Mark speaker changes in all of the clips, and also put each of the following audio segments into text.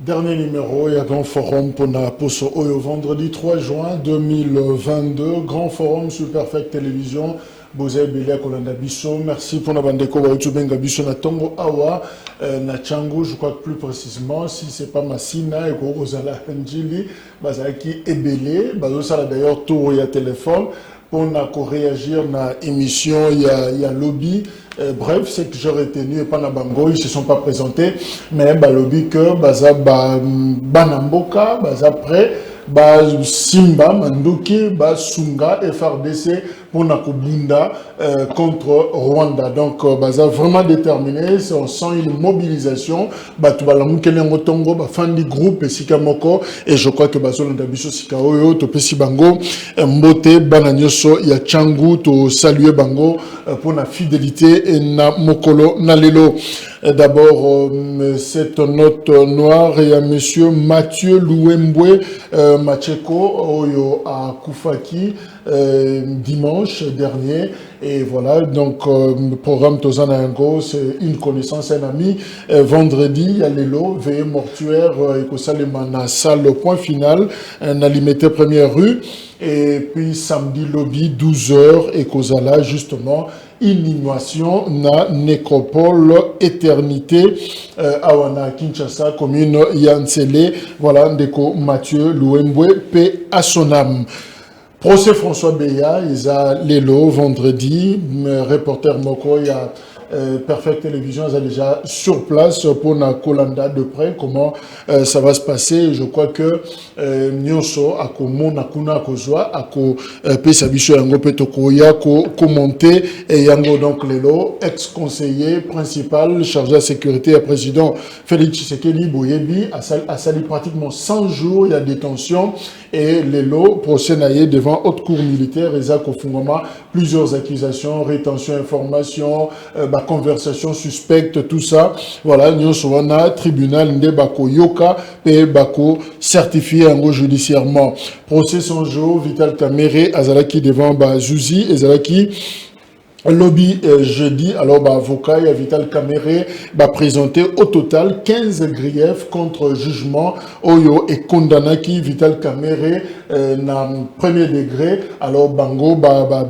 Speaker 1: Dernier numéro, il y a Grand Forum pour Naposo Oyo, vendredi 3 juin 2022. Grand Forum sur Perfect Télévision. Bozé Belia Kolanda Bisso. Merci pour la bande de Kobaïtubenga Bisso na Tongo Awa, na Changu, je crois que plus précisément, si c'est pas Massina et Rosala Njili, Bazaki Ebele, Bazosala d'ailleurs tour et téléphone. Pour réagir à l'émission, il y a lobby. Bref, c'est que j'ai retenu et pas na bango, ils se sont pas présentés, mais lobby que baza banamboka, baza prêt, Simba, Manduki, Sunga, FRDC pour Nakubunda contre Rwanda. Donc, baza vraiment déterminé, on sent une mobilisation, fin du groupe et Sikamoko, et je crois que Bazo Ndabiso Sikaoyo, Topesi Bango, Mbote, Bananyoso, Yachangu, to saluer Bango pour la fidélité et na Mokolo Nalelo. D'abord, cette note noire, il y a monsieur Mathieu Louembwe Macheko Oyo à Koufaki dimanche dernier. Et voilà, donc le programme Tozanango, c'est une connaissance, un ami. Vendredi, il y a l'élo, veillée mortuaire, Ekosalemana, salle, point final, un alimentaire première rue. Et puis samedi, lobby, 12h, Ekozala, justement, inhumation na nécropole éternité awana Kinshasa commune Yansele. Voilà ndeko Mathieu Louembwe paix à son âme. Procès François Beya, ils a l'élo vendredi, reporter Moko, il y a Perfect Télévision, ils sont déjà sur place pour na Kolanda de près, comment ça va se passer. Je crois que Nyonso, ako mona kuna akozwa, ako pesa biso yango petoko ya ko commenter et yango donc lelo, ex-conseiller principal chargé de la sécurité et président Félix Tshisekedi Boyebi a sali pratiquement 100 jours, il y a détention et lelo procès naïe devant haute cour militaire, Isaac Ofungoma, plusieurs accusations, rétention, information, conversation suspecte, tout ça. Voilà, nous sommes tribunal nde bako yoka et bako certifié en judiciairement. Procès sans jour, Vital Kamerhe, Azalaki devant Zuzi, Azalaki lobby jeudi, alors avocat et Vital Kamerhe présenté au total 15 griefs contre jugement Oyo et Kondanaki Vital Kamerhe na premier degré. Alors Bango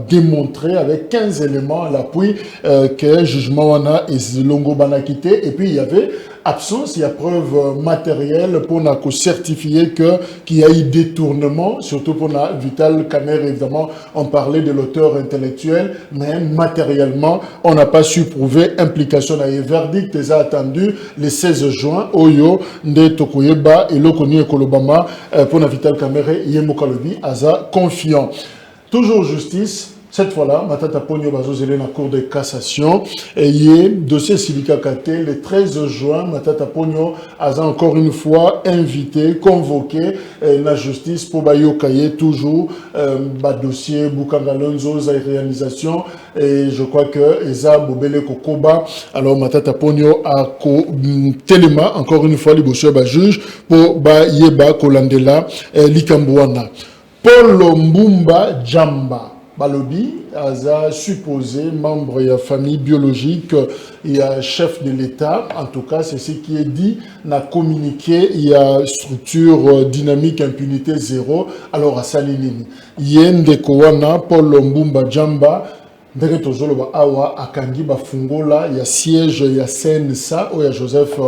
Speaker 1: démontré avec 15 éléments à l'appui que jugement wana et longo banakité, et puis il y avait absence, il y a preuve matérielle pour certifier qu'il y a eu détournement, surtout pour Vital Kamerhe, évidemment, on parlait de l'auteur intellectuel, mais matériellement, on n'a pas su prouver implication dans les verdicts. Les a attendus le 16 juin, Oyo, Nde Tokoyeba et Lokoni Ekolobama, pour Vital Kamerhe, Yemokalobi, Aza, confiant. Toujours justice. Cette fois-là, Matata Pogno Bazozele na cour de cassation et y dossier Silika Kate le 13 juin, Matata Pogno a encore une fois invité, convoqué la justice pour Bayokaye toujours dossier Bukangalonzo réalisation et je crois que Eza Bobele Kokoba alors Matata Pogno a téléma encore une fois les bosseurs juge pour Yeba Kolandela Likambouana. Paul Mbumba Djamba Balobi a supposé membre de la famille biologique et chef de l'État. En tout cas, c'est ce qui est dit. N'a communiqué, il y a structure dynamique impunité zéro. Alors à Salinini, Yende Kowana, Paul Mbumba Djamba. Ndenge tozoloba awa akangi bafungola ya siège ya CNSA o ya Joseph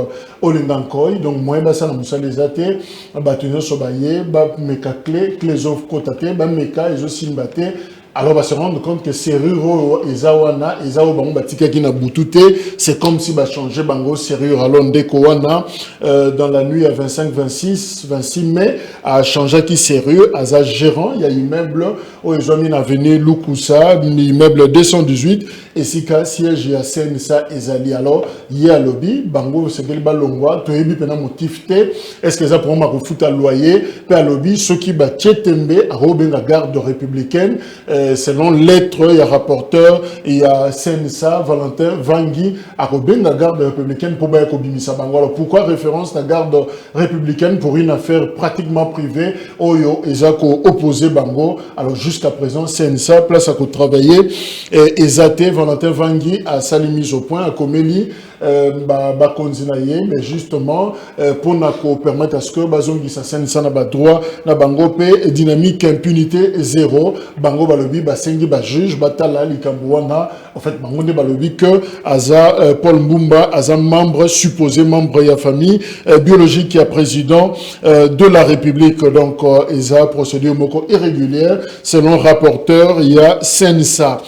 Speaker 1: Olengankoy donc moi basa na musala ezate batunyo sobaye ba meka clés of kotate ba meka ezo simbate. Alors, on va se rendre compte que serrure ezawana ezao bango batika ki na butute, c'est comme si ba changer bango serrure alors ndeko wana dans la nuit à 26 mai a changé qui serrure aza gérant, il y a immeuble au ezomi na avenue Lukusa, immeuble 218 et si ka siège ya CNSA ezali alors il y a lobby bango segel balongwa to yebi pena motif te est-ce que ça pour ma refuta loyer pe lobby ceux qui ba tchetembe a robenga garde républicaine selon lettre, il y a rapporteur, il y a CNSA, Valentin Vangui, à Robin, la garde républicaine pour Bayako Bimisa Bango. Alors pourquoi référence la garde républicaine pour une affaire pratiquement privée, Oyo, Ezako opposé Bango. Alors jusqu'à présent, CNSA, place à travailler, et Zate, Valentin Vangui, a sali mise au point, à Komeli, mais justement, pour nous permettre à ce que Bazongi sa CNSA n'a pas droit, n'a bangope, dynamique, impunité, zéro, bango balobi, basengi, juge, batala, likambouana, en fait, bangonde balobi que, Aza, Paul Mbumba, Aza membre, supposé membre de la famille, biologique qui est président de la République, donc, ESA, procédure moko irrégulière, selon rapporteur, il y a CNSA.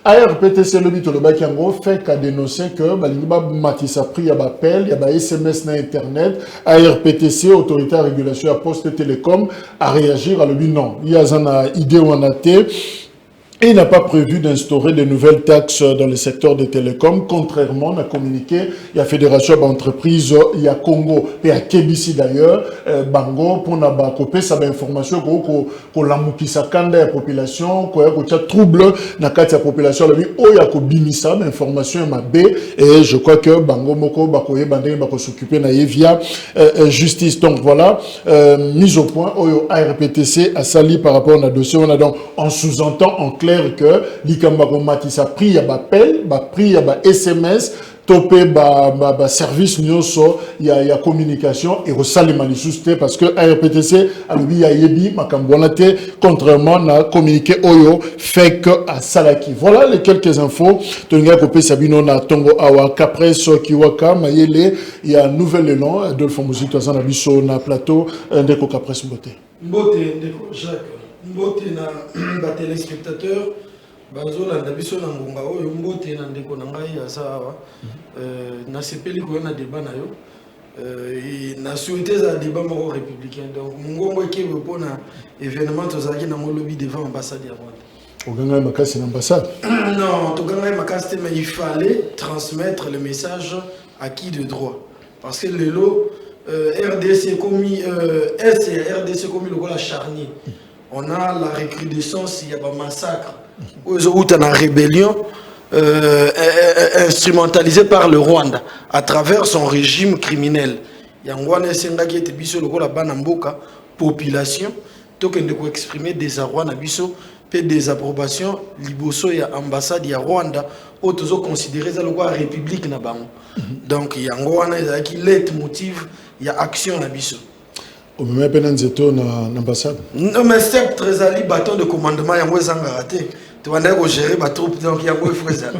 Speaker 1: ARPTC le bito le bakiango fait qu'à dénoncer que balingiba matissa pris y a appel y a SMS na internet ARPTC autorité à régulation à poste télécom à réagir à le but non il y a une idée ou un athée. Et il n'a pas prévu d'instaurer de nouvelles taxes dans le secteur des télécoms, contrairement à communiqué, il y a Fédération d'entreprises, il y a Congo, et à Kebisi d'ailleurs, Bango, pour n'a pas copier ça information qu'on l'amukisa kanda la population, qu'on y a trouble dans la population, il y a bimisa information ma B, et je crois que Bango Moko, Bakoye, Bandé, Bako s'occuper via justice. Donc voilà, mise au point, ARPTC a sali par rapport à dossier, on a donc, en sous-entend, en clair, que l'Ikambako Matissa pris ya appel, pris ya SMS, topé service nyoso ya communication et resalima lisouste parce que ARPTC a lui ya yebi makambonate contrairement na communiqué oyo fait que à Salaki. Voilà les quelques infos. Tonga kopé Sabino na Tongo awa Capres Kiwaka Mayele il y a un nouvel élan Adolphe Musique na biso na plateau ndeko Capres Mbote.
Speaker 2: Mbote ndeko Jacques. Mbote na téléspectateur bazola ndabiso na ngonga oyo mbote na ndeko na ngai asawa na sepeli ko na débat na yo na souhaité za débat moko républicain donc ngongo ekebe pona événement tozaki na molobi devant ambassade ya Rwanda
Speaker 1: oganga makasi na ambassade
Speaker 2: non toganga makasi mais il fallait transmettre le message à qui de droit parce que le lot RDC commis RDC commis le la charnier. On a la recrudescence, il y a un massacre, où il y a une rébellion instrumentalisée par le Rwanda à travers son régime criminel. Il y a un Senga qui était biso le la banamboka population, donc il faut exprimer des arrois na biso, puis des approbations liboso et ambassade ya Rwanda, autres considérés ça le république na bango. Donc il y a un qui leitmotiv, il y a action na biso.
Speaker 1: Au même temps, dans l'ambassade.
Speaker 2: Non, mais c'est très ali bâton de commandement, il y a un zangaraté. Tu vas dire gérer ma troupe, donc il y a un frère.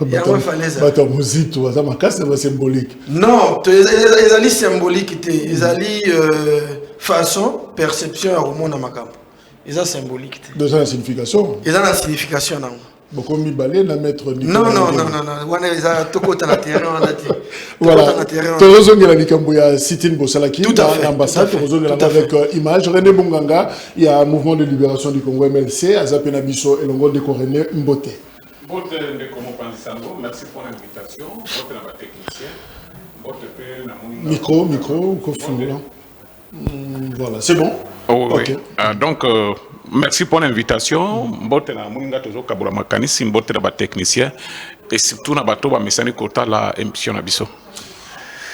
Speaker 2: Il y a un falaise.
Speaker 1: Bâton musique, tu vois, ma casse c'est symbolique.
Speaker 2: Non, les ali symbolique, les ali façon, perception à au monde à ma camp. Ils ont symbolique.
Speaker 1: Deux ans de signification.
Speaker 2: Ils ont la signification.
Speaker 1: Beaucoup mi balé na mettre
Speaker 2: non on a tout côté na terrain on a dit
Speaker 1: voilà tozonga la likambo ya Sitine Bosalaki dans l'ambassade tozonga avec image René Bonganga il y a un mouvement de libération du Congo MLC Azapena Biso et Longo de René Mbote
Speaker 3: de Congo Pandissango merci pour l'invitation Mbote na technicien Mbote pe na
Speaker 1: micro confondant voilà c'est bon
Speaker 3: okay. Donc merci pour l'invitation. Mbote na muninga tozo kabula makanisi mbote na ba technicien et surtout na bato ba mesani kota la émission na biso.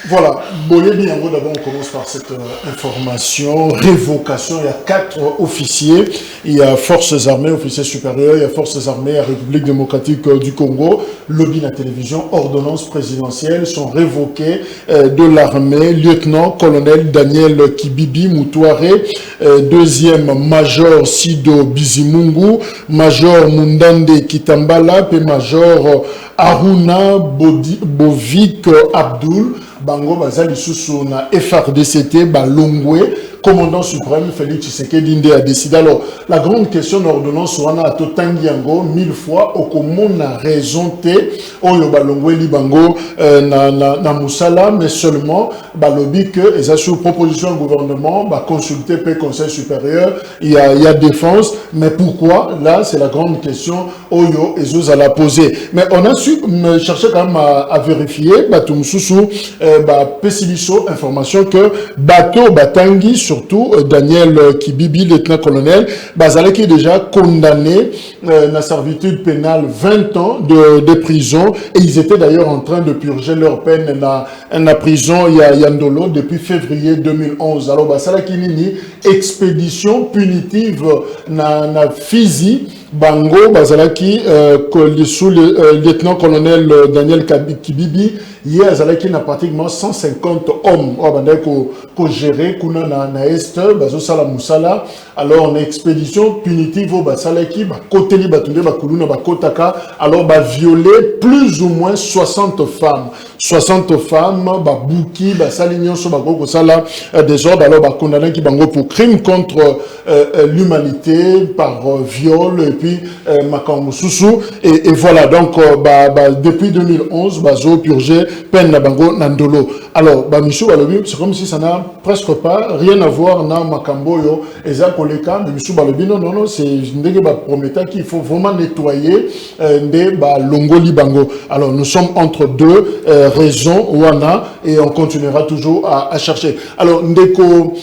Speaker 1: Voilà, d'abord on commence par cette information, révocation, il y a 4 officiers, il y a forces armées, officiers supérieurs, il y a forces armées, la République démocratique du Congo, lobby la télévision, ordonnances présidentielles sont révoquées de l'armée, lieutenant-colonel Daniel Kibibi Moutouare, deuxième major Sido Bizimungu, major Mundande Kitambala, puis major Aruna Bovik Abdul, Bango Bazali Soussou na FRDCT, Balongwe, commandant suprême Félix Tshisekedi Ndé a décidé. Alors, la grande question d'ordonnance wana a totangiango 1000 fois au comment na raison té oyo Balongwe libango na musala mais seulement balobi que et ça sous proposition du gouvernement ba consulter le conseil supérieur il y a défense mais pourquoi là c'est la grande question oyo ezo à la poser mais on a su chercher quand même à vérifier batum susu ba pesibiso information que bateau batangi surtout Daniel Kibibi, lieutenant-colonel, Bazale qui est déjà condamné la servitude pénale 20 ans de prison, et ils étaient d'ailleurs en train de purger leur peine dans la prison Yandolo depuis février 2011. Alors Bazale qui nini expédition punitive na Fizi Bango Bazalaki sous le lieutenant-colonel Daniel Kibibi, hier Bazalaki n'a pratiquement 150 hommes ko gérer kuna na est bazo sala musala. Alors en expédition punitive Bazalaki ba koteli batunde ba kuluna ba kotaka, alors ba violer plus ou moins 60 femmes ba bouki ba salignon so ba ko sala désordre. Alors ba condamné ki bango pour crime contre l'humanité par viol et puis Makamou Soussou, et voilà. Donc depuis 2011 bazo purgé peine na bango nandolo. Alors Michou Balobi, c'est comme si ça n'a presque pas rien à voir na Makamboyo et ça koleka de Michou Balobi. Non, c'est ndenge ba prometa qu'il faut vraiment nettoyer de ba longoli bango. Alors nous sommes entre deux raisons wana, et on continuera toujours à chercher. Alors ndeko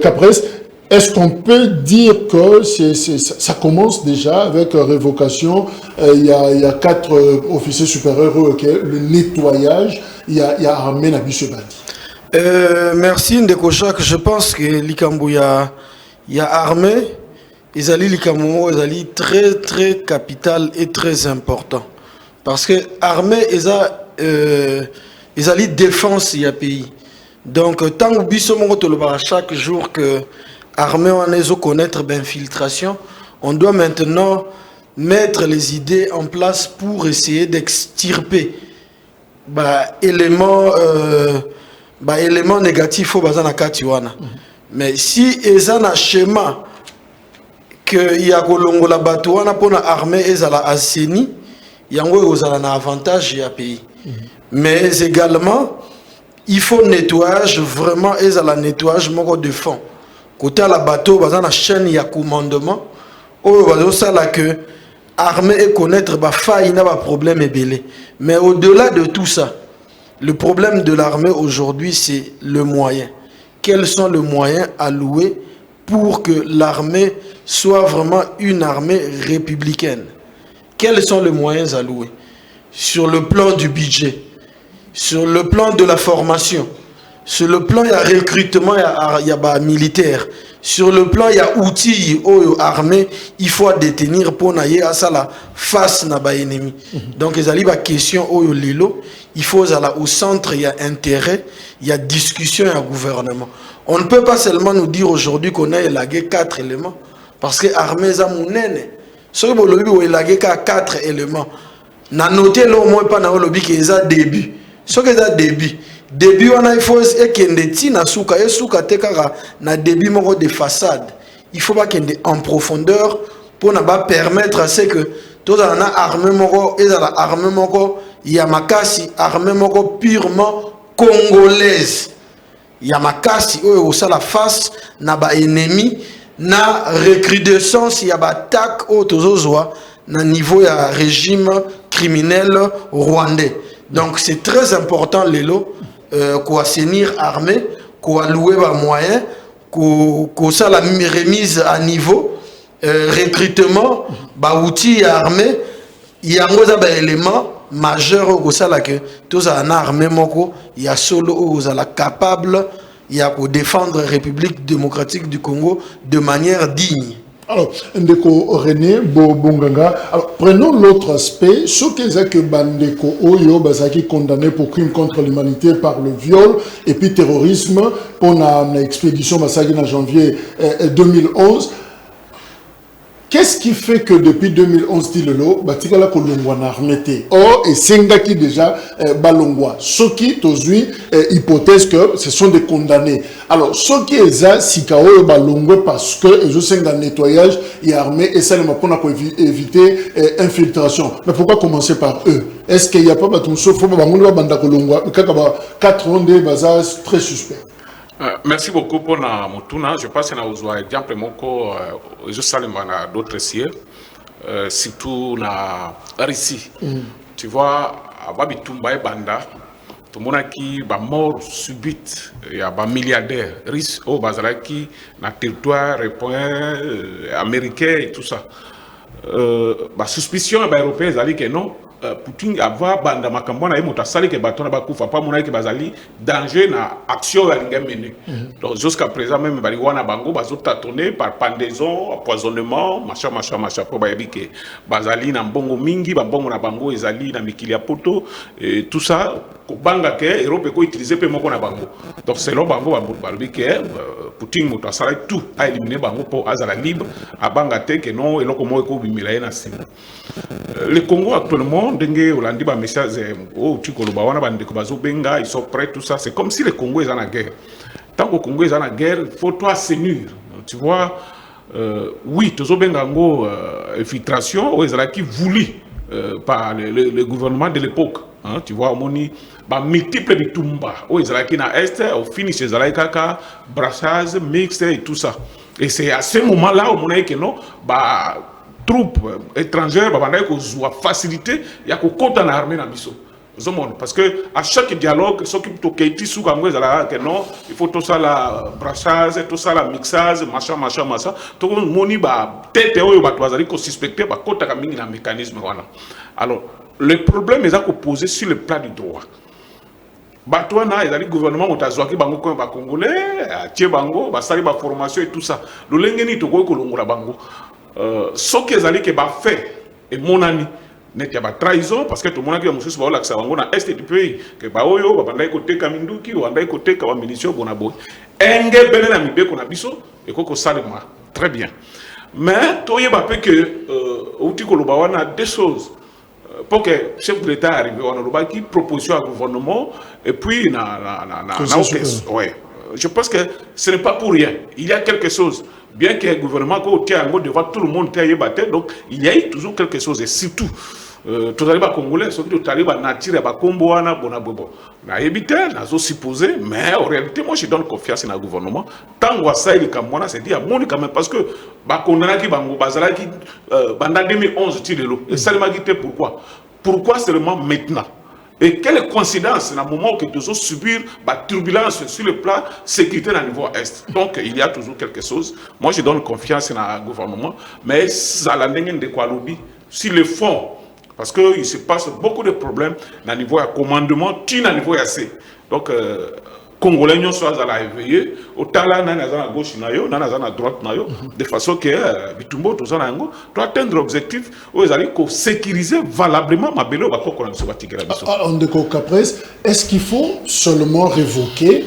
Speaker 1: Capres, est-ce qu'on peut dire que ça commence déjà avec révocation? Il y a 4 officiers supérieurs, le nettoyage, il y a armé na biso bandi.
Speaker 2: Merci Ndeko Jacques. Je pense que Likambo il y a armé, ils allaient Likambo, ils allaient très très capital et très important, parce que armé ils allaient défense il y a pays. Donc tant que biso mongo to le chaque jour que armée on est connaître d'infiltration, on doit maintenant mettre les idées en place pour essayer d'extirper éléments négatifs au bazana katiwana. Mais si ils ont un schéma que il y a kolongo la batouana pour la armée et la assaini, il y a un avantage à pays. Mais également il faut nettoyage vraiment et la nettoyage mon de fond. Côté à la bateau, dans la chaîne, il y a commandement. Que armée et connaître faille n'a pas problème et belé. Mais au-delà de tout ça, le problème de l'armée aujourd'hui, c'est le moyen. Quels sont les moyens alloués pour que l'armée soit vraiment une armée républicaine? Quels sont les moyens alloués? Sur le plan du budget, sur le plan de la formation, sur le plan, il y a recrutement, il y a militaire. Sur le plan, il y a outils armés, il faut détenir pour naïe à ça la face na ba ennemi. Donc, il y a question au lilo, il faut au centre, il y a intérêt, il y a discussion, il y a gouvernement. On ne peut pas seulement nous dire aujourd'hui qu'on a élagué 4 éléments, parce que l'armée est mounene. Ce que vous avez élagué 4 éléments. Na noté là au moins pas dans le lobby qu'il y a début. Ce que ça début. Début on a il faut que na souka et souka tekara na début moko de façade. Il faut pas qu'il y ait en profondeur pour ne pas permettre à ce que tout en a armé moko et la armée moko yamakasi armée moko purement congolaise. Yamakasi au ça la face na ba ennemi na recrudescence ya ba attaque au tozozoa na niveau ya régime criminel rwandais. Donc c'est très important Lélo qu'on assainir armée, qu'on allouer des moyens, qu'on ça la remise à niveau, recrutement, outils armés, il y a un élément majeur au ça là que tous en armée moko, il y a solo aux la capable, il y a pour défendre la République démocratique du Congo de manière digne.
Speaker 1: Alors, Ndeko René Bonganga, alors prenons l'autre aspect, ce que Bandeko Oyo Bazaki condamné pour crime contre l'humanité par le viol et puis terrorisme pour une expédition Basaki en janvier 2011. Qu'est-ce qui fait que depuis 2011, Tilelo, Batikala Kolongwa n'a remetté? Or, et Sengaki déjà, Balongwa. Ce qui, tozui, hypothèse que ce sont des condamnés. Alors, ce qui est ça, Sikao Balongwa, parce que, je sais que dans le nettoyage, il y a armé, et ça, pour éviter infiltration. Mais pourquoi commencer par eux? Est-ce qu'il n'y a pas de sauf pour Bangoula Banda Kolongwa, 4 ans de bazar très suspect?
Speaker 3: Merci beaucoup pour la motuna. Je pense que nous avons exemple je salue d'autres sièges, surtout na Russie. Tu vois, à Babitumba et Banda, tout le monde qui est mort subite, il y a des milliardaires russes au Bazalaki, dans le territoire américain et tout ça. La suspicion européenne, c'est que non. Poutine avoir banda makambo na yemota sali ke batona bakufa pa mona ke bazali danger na action ya linga mené. Donc jusqu'à présent même bali wana bango bazota tourner par pendaison, empoisonnement, machin pour bayebi ke bazali na mbongo mingi, ba mbongo na bango ezali na mikili ya poto et tout ça ko banga ke Europe ko utiliser pe moko na bango. Donc selon bango balobi ke Poutine moto sali tout a éliminer bango pour azala libre a banga te ke non eloko mo ko bimila na sima. Le Congo actuellement dengue olandi ba message oh tu koloba wana bande ko bazo benga ils sont prêts tout ça c'est comme si le Congo est en guerre. Tant que le Congo est en guerre, il faut toi assainir. Tu vois oui, tozo benga ngo infiltration aux qui voulu par le gouvernement de l'époque. Hein, tu vois moni ba multiple bitumba aux qui na est au finish les kaka brassage mixte et tout ça. Et c'est à ce moment-là où on a que non ba troupes étrangères ont facilité, il y a qu'au armée dans biso. Parce que à chaque dialogue, ce qui est sous que non, il faut tout ça la brassage, tout ça la mixage, machin. Tout le monde ba tête ou ba toazali ko suspecté ba kota ka mingi na mécanisme wana. Alors le problème est posé sur le plan du droit. Batouana, il y a le gouvernement qui bango ko ba congolais, tie bango, ba sali ba formation et tout ça. Le lengeni to ko kolongola bango. Ce que les alliés ont fait, et mon ami, n'est pas trahison, parce que tout le monde a dit que c'est dans l'est du pays, que Baoyo, Bandai côté Kaminduki, ou Bandai côté Kawaminisio, Bonabo. Enge Benen Amibe Konabiso, et Koko Salema. Très bien. Mais, tu y a que, Outi Kolobawana a deux choses. Pour que le chef de l'État arrive, on a qui proposition au gouvernement, et puis, ouais. Je pense que ce n'est pas pour rien. Il y a quelque chose. Bien que le gouvernement tient devant tout le monde, donc il y a eu toujours quelque chose. Et surtout, tout les Congolais, ceux qui ont nature, Comboana, Bonabobo. Na évité, na supposé, mais en réalité, moi je donne confiance dans le gouvernement. Tant que ça, il y c'est dit à mon quand même, parce que Bakondana Bango Bazala qui, pendant 2011, et ça m'a dit pourquoi. Pourquoi seulement maintenant? Et quelle coïncidence, dans le moment où nous devons subir la turbulence sur le plan sécurité à niveau Est. Donc, il y a toujours quelque chose. Moi, je donne confiance dans le gouvernement, mais ça l'a de quoi lobby sur le fond. Parce qu'il se passe beaucoup de problèmes à niveau de commandement, à niveau assez. Donc, Congolais nous sommes à la éveiller, autant là, nous sommes à gauche, nous sommes à droite, de façon que Bitumbo, tout ça, doit atteindre l'objectif où ils allaient sécuriser valablement ma belle
Speaker 1: est-ce qu'il faut seulement révoquer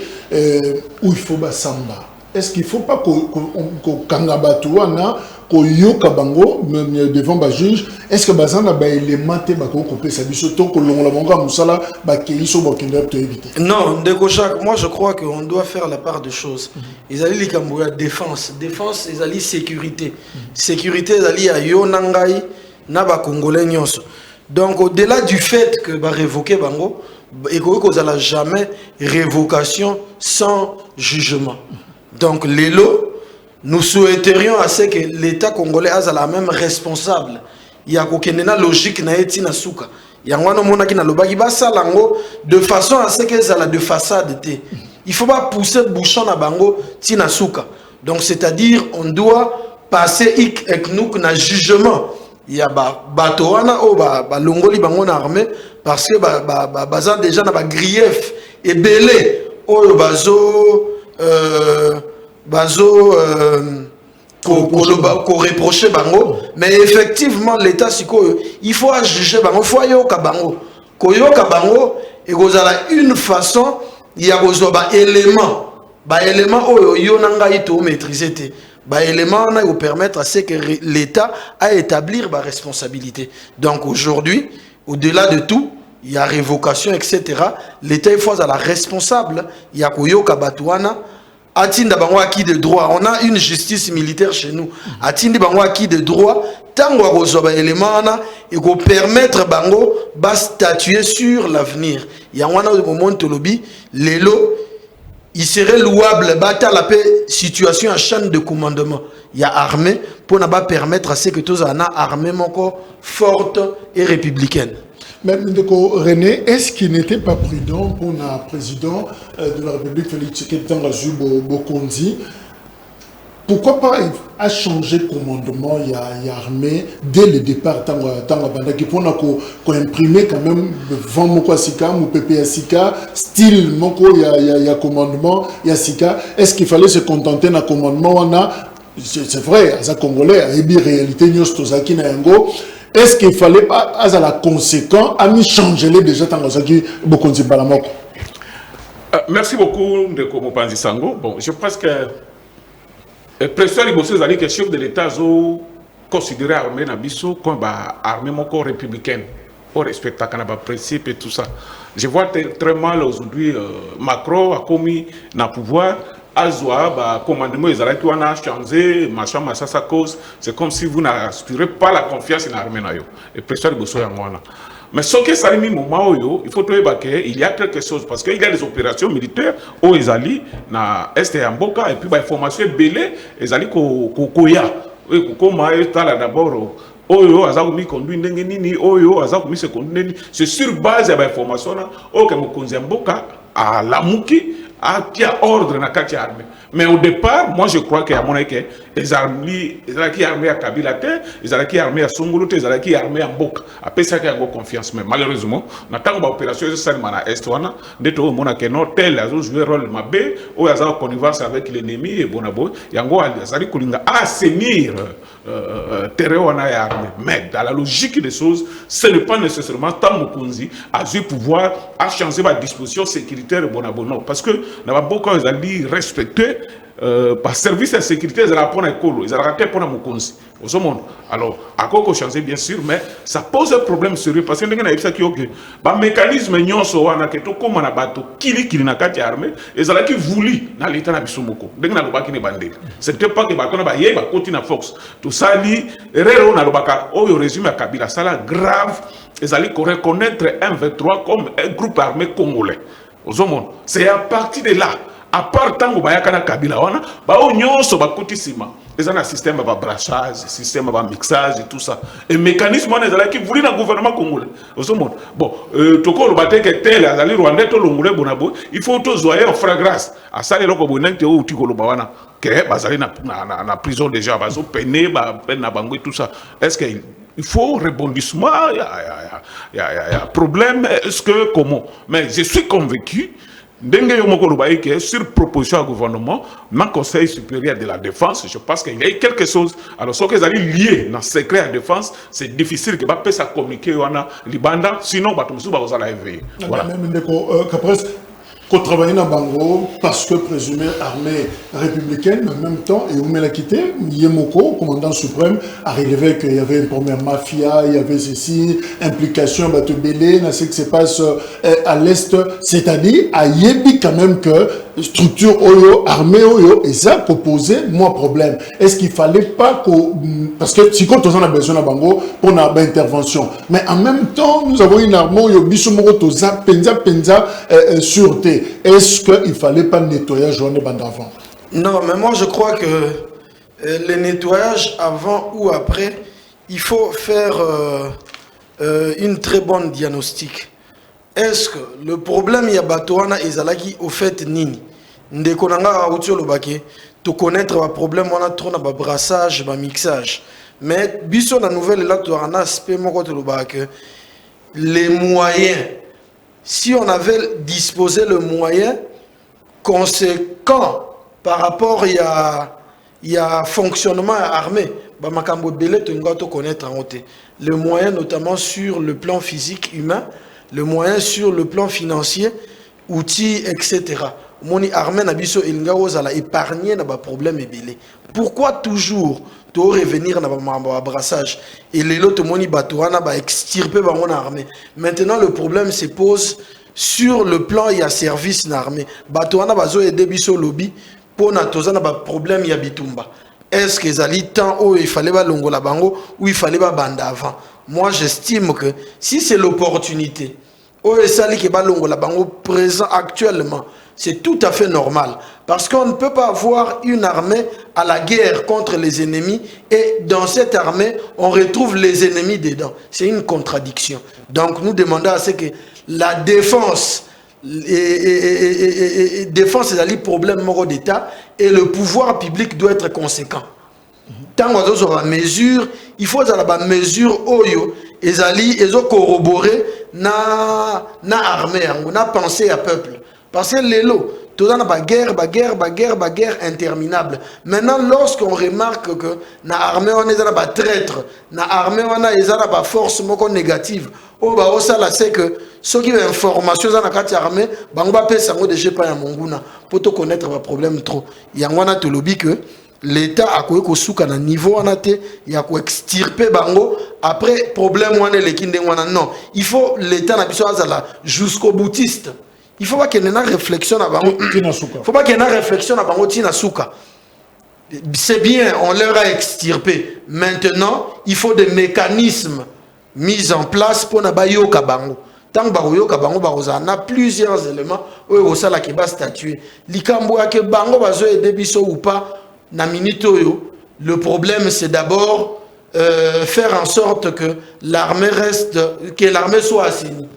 Speaker 1: ou il faut Bassamba? Est-ce qu'il ne faut pas qu'on Kangabatouana, qu'on yoka bango, même devant le juge? Est-ce que Bazana ba élément te ba ko couper sa biso to ko longola monga musala ba keiso ba kende to éviter? Non,
Speaker 2: Ndeko Jacques, moi je crois qu'on doit faire la part des choses. Ils allaient les Kamboya défense, ils allaient sécurité. Sécurité ils allaient à yo nangai na ba congolais nyonso. Donc au-delà du fait que ba révoquer bango et qu'on n'a jamais révocation sans jugement. Donc l'élo, nous souhaiterions à ce que l'État congolais ait la même responsable. Il y a aucune logique na eti na suka. Il y a un mona qui na lobaki basa lango de façon à ce que ça la de façade té. Il faut pas pousser bouchon na bango ti na suka. Donc c'est-à-dire on doit passer avec nous na jugement. Il y a batoana o ba longoli bango na armée parce que baza déjà na ba grief et belé o bazo ko reprocher bango, mais effectivement l'État il faut juger bango, il faut yoka bango, ko yoka bango et kozala une façon il y a ba élément o yo nanga ito maîtriser te ba élément na permettre à ce que l'État a établir ba responsabilité. Donc aujourd'hui, au-delà de tout, il y a révocation, etc. L'État il faut la responsable, il y a koyoka batouana. Atinda bango acquis de droit. On a une justice militaire chez nous. Atinda bango acquis de droit. Tango akozoba élément et ko permettre bango ba statuer sur l'avenir. Il y a un moment tolobi lelo il serait louable bata la paix situation à chaîne de commandement. Il y a armée pour ne pas permettre à ce que tous en a armée encore forte et républicaine.
Speaker 1: Mais René, est-ce qu'il n'était pas prudent pour le président de la République, Félix Tshisekedi Bokonzi, pourquoi pas a changé le commandement, il y a armé dès le départ, tant qu'on imprimer quand même vent moko sika ou PPSika style moko il y a commandement il y a sika. Est-ce qu'il fallait se contenter d'un commandement? On a, c'est vrai, à Congolais, et réalité news tozaki na yango. Est-ce qu'il fallait pas à la conséquence à mi changer les déjà tant que Bokonzi balamoko?
Speaker 3: Merci beaucoup de Mopanzi Sango. Bon, je pense que le président Liboso a dit que le chef de l'État a considéré l'armée Nabiso comme armée républicaine, pour respecter les principes et tout ça. Je vois très mal aujourd'hui Macron a commis le pouvoir, le commandement qui a changé, machin, sa cause. C'est comme si vous n'aspirez pas la confiance dans l'armée. Le président Liboso est là. Mais ce qui est arrivé moment où il faut trouver qu'il y a quelque chose parce qu'il y a des opérations militaires où ils allaient dans l'Est et en Boka et puis les formations belées ils allaient koya comment d'abord oyo azakomi conduire ndenge nini oyo azakomi se conduire c'est sur base de l'information que mokonzi mboka à lamuki a tia ordre na kati armée. Mais au départ, moi je crois qu'il y a mon que les armées à Kabila, les armées à Songolo, les armées à Mbok. Après ça, il y a confiance. Mais malheureusement, dans tant d'opérations, c'est ça à Est, d'être au monde que non tel a joué rôle mabé, ou a connivence avec l'ennemi et bonabo, il y a un assainir terrain à armée. Mais dans la logique des choses, ce n'est pas nécessairement tant Mokonzi a eu pouvoir à changer ma disposition sécuritaire et bonabo. Non, parce que dans la Boka, ils ont respecté par service de sécurité, ils ont pour l'école, ils ont raté pour la Mokonzi. Alors, à quoi changer bien sûr, mais ça pose un problème sérieux parce que nous avons dit que le mécanisme nyonso wana que tout comme on a battu kili na kati armée, ils ont voulu dans l'état na bisumoko. Dès que na lobaki ne bandeli. C'était pas que bakona ba yé ba continue force. Tout ça li rero na lobaka o yo résumé à Kabila ça là grave, ils allaient reconnaître M23 comme un groupe armé congolais. C'est à partir de là, à part tant que Bayakana Kabila, on a cotissima. Ils ont un système de brassage, un système de mixage et tout ça. Et le mécanisme, qui voulait dans le gouvernement congolais. Bon, toko le bâté que tel, azali Rwandais, tout le monde bonabo, il faut tous zoyer en fragrance. À ça, les gens qui ont été au Tiko Lobawana, qui est na prison déjà, bazo peine, na bango et tout ça. Est-ce qu'il faut rebondissement, il y a problème, est-ce que comment? Mais je suis convaincu. Sur proposition du gouvernement, dans le Conseil supérieur de la défense, je pense qu'il y a quelque chose. Alors, ce qu'ils allaient lier dans le secret de la défense, c'est difficile que ça puisse communiquer avec les bandes, sinon, on va éveiller. Voilà.
Speaker 1: Qu'on travaille dans Bango parce que présumé armée républicaine, mais en même temps, et où me l'a quitté, Yemoko, commandant suprême, a relevé qu'il y avait une première mafia, il y avait ceci, implication, Batebélé, dans ce qui se passe à l'Est, c'est-à-dire, à Yebi quand même que structure Oyo, armée Oyo, et ça proposait, moi, problème. Est-ce qu'il fallait pas parce que si quand on a besoin de Bango, pour une intervention. Mais en même temps, nous avons une armée Oyo, Bisumoro, Toza, Penza, sûreté. Est-ce qu'il ne fallait pas nettoyer journée avant?
Speaker 2: Non, mais moi je crois que le nettoyage avant ou après, il faut faire une très bonne diagnostic. Est-ce que le problème il y a Batouana et Zalaki au fait nini? Ndekonanga outil lobake, to connaître le problème on a trop na brassage, mixage. Mais biso la nouvelle là tu as un aspect mon côté lobake, les moyens. Si on avait disposé le moyen conséquent par rapport il y a fonctionnement armé, le moyen notamment sur le plan physique humain, le moyen sur le plan financier, outils, etc. Moni armé nabiso elinga ozala épargner na ba problème ebélé. Pourquoi toujours to revenir na ba brassage et les autres moni batouana ba extirper ba mon armée. Maintenant le problème se pose sur le plan il y a service na armée. Batouana bazo aider biso lobby pour na tozana ba problème ya bitumba. Est-ce que zali temps où il fallait ba longo la bango ou il fallait ba banda avant? Moi j'estime que si c'est l'opportunité Oh, et ça, qui est présent actuellement, c'est tout à fait normal. Parce qu'on ne peut pas avoir une armée à la guerre contre les ennemis et dans cette armée, on retrouve les ennemis dedans. C'est une contradiction. Donc, nous demandons à ce que la défense défense c'est un problème d'État et le pouvoir public doit être conséquent. Tant qu'on a la mesure, il faut avoir la mesure oyo ils ont corroboré na armée, na pensée à peuple. Parce que les lots, tout dans la guerre interminable. Maintenant, lorsqu'on remarque que na armée on est dans la traître, na armée on a la force négative. Oh bah oh ça là c'est que ceux qui ont information dans la carte armée, bah on va payer ça déjà pas à Monguna pour te connaître le problème trop. Il y a un te lobby que l'État a quoi que na niveau on a été, il y a quoi extirper bango après problème on est les kindé on non. Il faut l'État n'a pas là jusqu'au boutiste. Il faut pas qu'il y ait une réflexion à bango. Il faut pas qu'il y ait une réflexion à bango tina souka. C'est bien, on leur a extirpé. Maintenant, il faut des mécanismes mis en place pour na bayo kabango. Tant bayo kabango baroza na plusieurs éléments où au sala qui va statuer. Likambo ke bango bazo aider biso ou pas na minute oyo. Le problème c'est d'abord faire en sorte que l'armée reste, que l'armée soit assainie.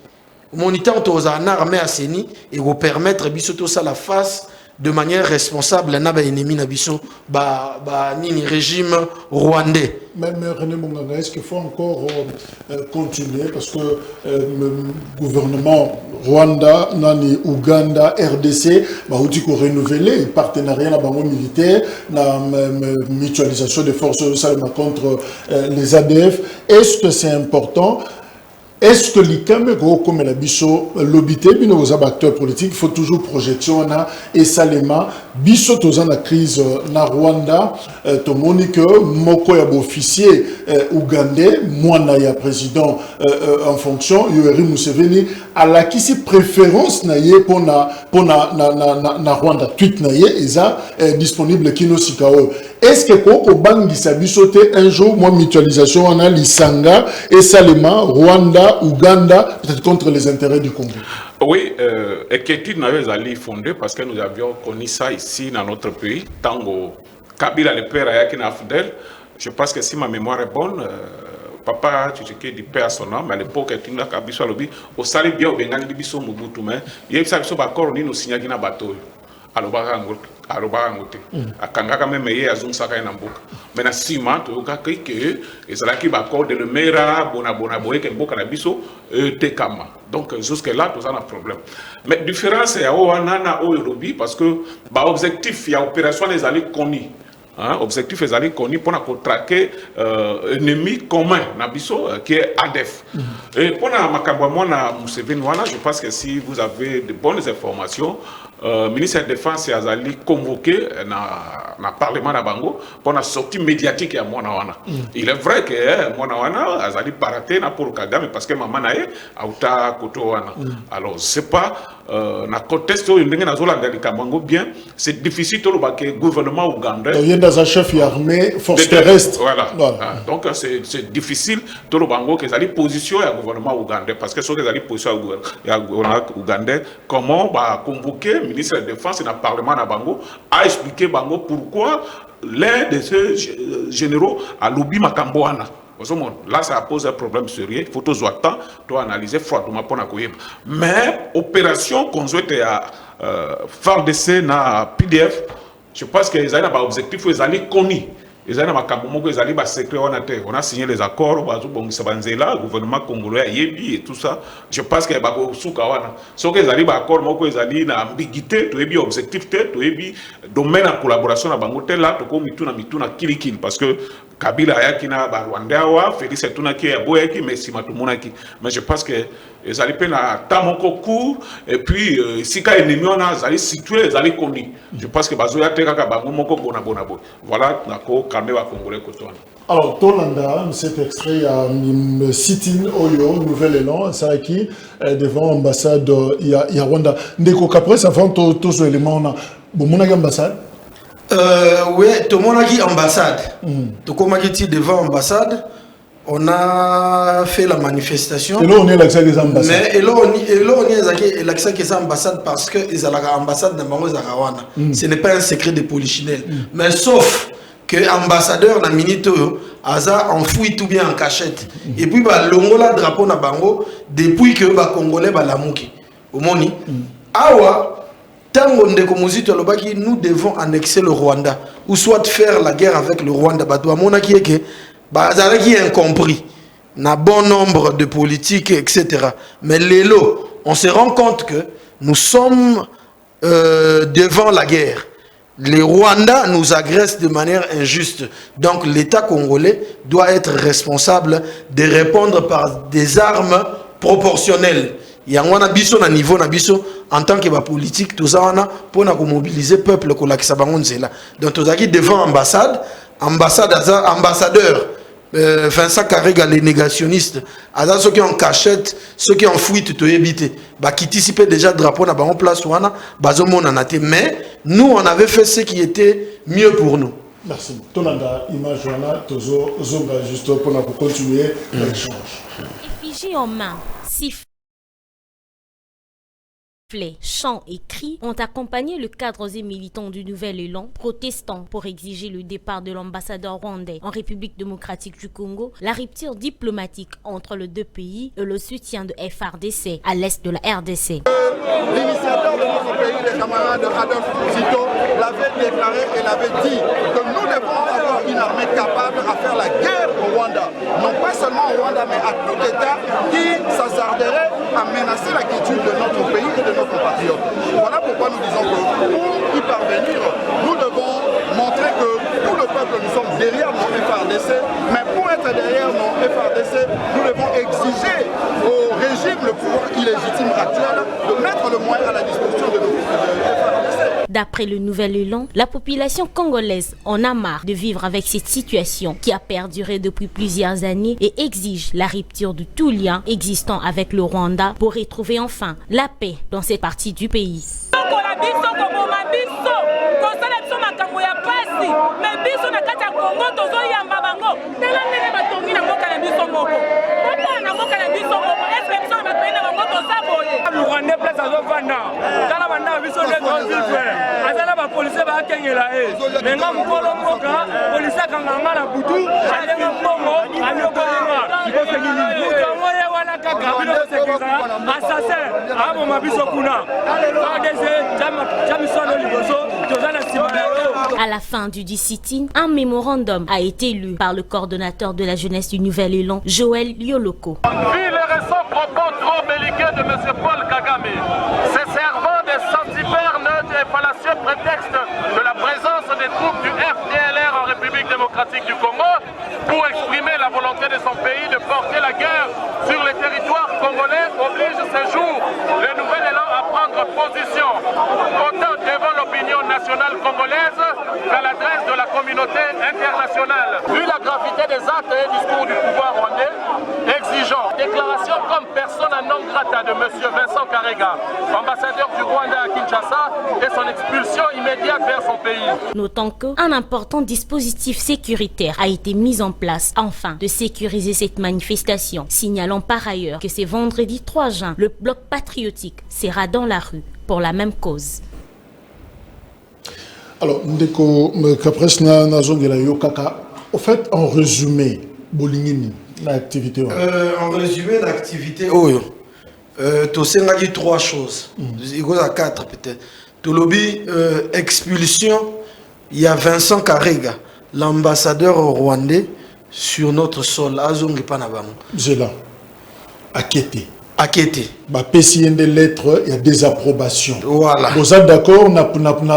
Speaker 2: Moniteur aux armée assainie et vous permettre biso tout ça la face de manière responsable na ba ennemi na biso nini régime rwandais.
Speaker 1: Même René Monganga, est-ce qu'il faut encore continuer parce que le gouvernement Rwanda, Nani, Ouganda, RDC, bah dit qu'on renouveler partenariat militaire, la mutualisation des forces contre les ADF. Est-ce que c'est important? Est-ce que l'ICAM, comme la biso, l'obité, nos acteurs politiques, il faut toujours projection et salema, biso tozan la crise na Rwanda, to monique, moko ya officier ougandais, moi na ya président en fonction, Yoweri Museveni, à la qui si préférence na ye pour na Rwanda, tweet na ye, eza disponible kino sikao. Est-ce que koko bangi sa biso un jour, moi mutualisation, on a l'Isanga et salema, Rwanda, Ouganda, peut-être contre les intérêts du Congo.
Speaker 3: Oui, inquiétude n'avait jamais fondée parce que nous avions connu ça ici dans notre pays. Tango Kabila le père Ayakina Fidel, je pense que si ma mémoire est bonne, papa Tchitché du père à son âme, à l'époque, il y a Kabiso Alobi, au sali bien au Bengali Biso Mobutu, mais il y a eu bakor ni nous signaki na bateau. Alobarangote akangaka même ye azungsaka na mboka mais na sima to ka ke ezalaki bakor de le mera bona boye ke mboka na biso tekama donc jusque là tout ça un problème mais différence ya wana na oyobi parce que ba objectif ya opération les alliés connus. Objectif est d'aller connu pour traquer ennemi commun Nabiso qui est ADF. Et pour na Museveni wana, je pense que si vous avez de bonnes informations, ministre de la Défense est allé convoquer na Parlement na Bango pour la sortie médiatique à Mwana wana. Il est vrai que Mwana wana a allé parater na pour Kagame parce que maman nae a uta koto wana. Alors c'est pas na contexte où il y a bien, c'est difficile pour le gouvernement ougandais.
Speaker 1: Il y a dans un chef armé, force terrestre.
Speaker 3: Voilà. Donc c'est difficile pour le Bango que les positions du gouvernement ougandais. Parce que ce que les positions du gouvernement ougandais, comment convoquer le ministre de la Défense dans le Parlement de Bango a expliqué Bango pourquoi l'un de ces généraux a lobby Makamboana. Là, ça pose un problème sérieux. Il faut toujours attendre, analyser froidement pour la mais opération qu'on souhaite à FARDC na PDF, je pense qu'ils ont un objectif, ils ont connu. Ils ont un secret, on a signé les accords, le gouvernement congolais et tout ça. Je pense qu'il y a un soukawana. Sauf qu'ils ont un accord, ils ont une ambiguïté, ils ont un objectif, ils ont un domaine de collaboration, là, kilikil parce que Kabila ayakina ba Rwanda wa Félix Etunaki ya boyaki mais simatumunaki mais je pense que les alliés na tamoko court et puis si ka ennemi on a allé situé les alliés connus je pense que bazo ya tekaka bango moko bona boy voilà nako calmer ba congolais kotwana.
Speaker 1: Alors Tolanda cet extrait à sitting oyo nouvel élan ça qui devant ambassade il y a Rwanda ndeko qu'après ça vend tous les éléments na bomona ambassade.
Speaker 2: Oui, tout le monde a dit ambassade. Tout le monde a dit devant ambassade. on a fait la manifestation.
Speaker 1: Et là, on est l'accès des ambassades.
Speaker 2: Mais et là, on est l'accès des ambassades parce que les ambassades de Bango Zarawana. Ce n'est pas un secret de polichinelle. Mais sauf que l'ambassadeur na Minito a enfoui tout bien en cachette. Et puis, l'ongola drapeau na Bango depuis que les Congolais l'amoukent. Au moni. Awa. Nous devons annexer le Rwanda ou soit faire la guerre avec le Rwanda. Qui est incompris. Na bon nombre de politiques, etc. Mais l'élo, on se rend compte que nous sommes devant la guerre. Les Rwandais nous agressent de manière injuste. Donc l'État congolais doit être responsable de répondre par des armes proportionnelles. Il y a un biso na niveau na biso en tant que politique tout ça pour mobiliser le peuple ko la kisabangonzela. Donc tout ça qui devant ambassadeur Vincent Karega les négationnistes, ceux qui ont cachette, ceux qui ont fuite to éviter. Bah qui anticipaient déjà drapeau na bango place wana bazomo na naté mais nous on avait fait ce qui était mieux pour nous.
Speaker 1: Merci. Tonanda image wana tozo zonga juste pour continuer l'échange.
Speaker 4: Effigie en main, siffle, chants et cris ont accompagné le cadre et militant du Nouvel Élan, protestant pour exiger le départ de l'ambassadeur rwandais en République démocratique du Congo, la rupture diplomatique entre les deux pays et le soutien de FARDC à l'est de la RDC.
Speaker 5: L'initiateur de notre pays, le camarade Adolf Zito, l'avait déclaré et l'avait dit que nous devons avoir une armée capable à faire la guerre au Rwanda. Non pas seulement au Rwanda, mais à tout État qui s'hasarderait à menacer la quiétude de notre pays et de nos compatriotes. Voilà pourquoi nous disons que pour y parvenir, nous devons montrer que tout le peuple, nous sommes derrière nos FARDC, mais pour être derrière nos FARDC, nous devons exiger au régime, le pouvoir illégitime actuel, de mettre le moyen à la disposition de nos FARDC.
Speaker 4: D'après le Nouvel Élan, la population congolaise en a marre de vivre avec cette situation qui a perduré depuis plusieurs années et exige la rupture de tout lien existant avec le Rwanda pour retrouver enfin la paix dans cette partie du pays. À la fin du sit-in, un mémorandum a été lu par le coordonnateur de la jeunesse du Nouvel Élan, Joël Lioloko.
Speaker 6: Vu les récents propos trop belliqueux de M. Paul Kagame, se servant des sentiments neutres et fallacieux prétextes de la présence des troupes du FDLR en République démocratique du Congo pour exprimer la volonté de son pays de porter la guerre sur les territoires congolais, oblige ce jour le Nouvel Élan à prendre position autant devant l'opinion nationale congolaise qu'à l'adresse de la communauté internationale. Vu la gravité des actes et discours du pouvoir rwandais, exigeons déclaration comme persona non grata de M. Vincent Karega, ambassadeur du Rwanda à Kinshasa, et son expulsion immédiate vers son pays.
Speaker 4: Notons qu'un important dispositif sécuritaire a été mis en place afin de sécuriser cette manifestation, signalant par ailleurs que c'est vendredi 3 juin, le bloc patriotique sera dans la rue pour la même cause.
Speaker 1: Alors, Ndeko Kapresna Nazongela Yokaka, au fait, en résumé, Bolingini, l'activité.
Speaker 2: En résumé, l'activité, tu sais, il y a 3 choses. Il y a 4 peut-être. Tu lobby, expulsion, il y a Vincent Karega, l'ambassadeur rwandais sur notre sol. Azongi Panabam.
Speaker 1: C'est là. Akete.
Speaker 2: Akete.
Speaker 1: Bah, PCN des lettres, il y a des approbations.
Speaker 2: Voilà.
Speaker 1: Vous êtes d'accord, on a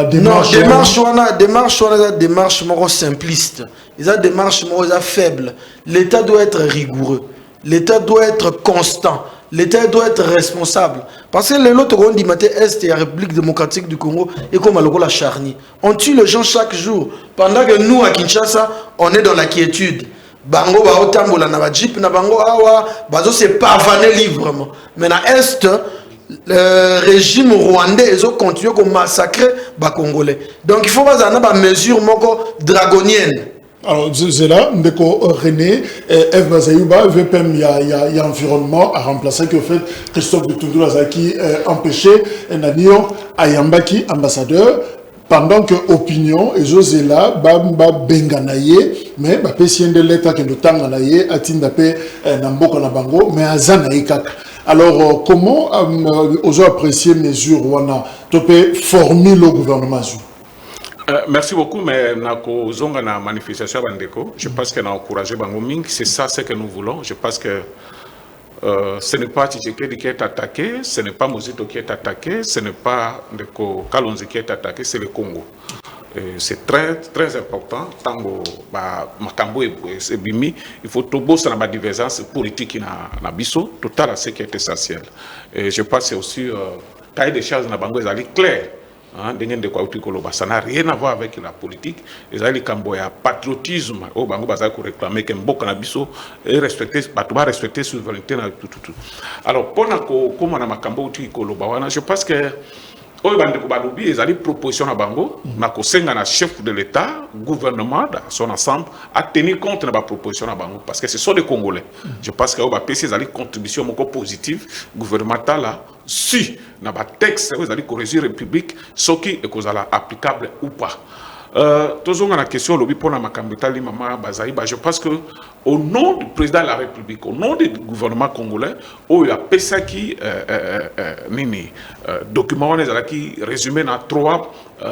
Speaker 1: démarche.
Speaker 2: Non, démarche simpliste. Ils ont des démarches faibles. L'État doit être rigoureux. L'État doit être constant. L'État doit être responsable. Parce que l'autre on dit matin Est et la République démocratique du Congo est comme la charnie. On tue les gens chaque jour. Pendant que nous à Kinshasa, on est dans la quiétude. Bango ba otambola na ba jeep na bango awa bazo se pavaner librement. Mais na Est, le régime rwandais ils ont continué à massacrer les Congolais. Donc il faut pas avoir des mesures dragoniennes.
Speaker 1: Alors, c'est là, Ndeko René, F. Bazayuba, VPM, il y a environnement à remplacer que fait Christophe Bitoundou Lazaki empêché Nanion Ayambaki, ambassadeur, pendant que opinion, et José-là, Bamba Benganaye, mais Bapé de l'État qui est le temps Naye, Atindapé, Namboko Nabango, mais Azanaï Kak. Alors, comment osez apprécier mesures Wana, Topé former le gouvernement?
Speaker 3: Merci beaucoup, mais nako zonga na manifestation bandeko. Je pense qu'on a encouragé Bangoming. C'est ça ce que nous voulons. Je pense que ce n'est pas Tshisekedi qui est attaqué, ce n'est pas Mozito qui est attaqué, ce n'est pas Ndeko Kalonzi qui est attaqué, c'est le Congo. C'est très très important. Tango makambo et bimi, il faut tobo sur la divergence politique na biso total à ce qui est essentiel. Et je pense que c'est aussi cahier des charges na bango ezali clair. Ça n'a rien à voir avec la politique. Il y a un patriotisme au Bango Baza pour réclamer que Mboka Nabiso et respecter la souveraineté. Alors, pour comment on a Makambo je pense que ils ont des propositions à Bango, na chef de l'État, gouvernement, dans son ensemble, à tenir compte de la proposition à Bango, parce que ce sont des Congolais. Je pense qu'il y a des contributions positives gouvernementales si dans le texte, vous allez corriger la République, ce qui est applicable ou pas. Toujours la question, je pense que au nom du président de la République, au nom du gouvernement congolais, il y a PSA qui document qui résumé dans 3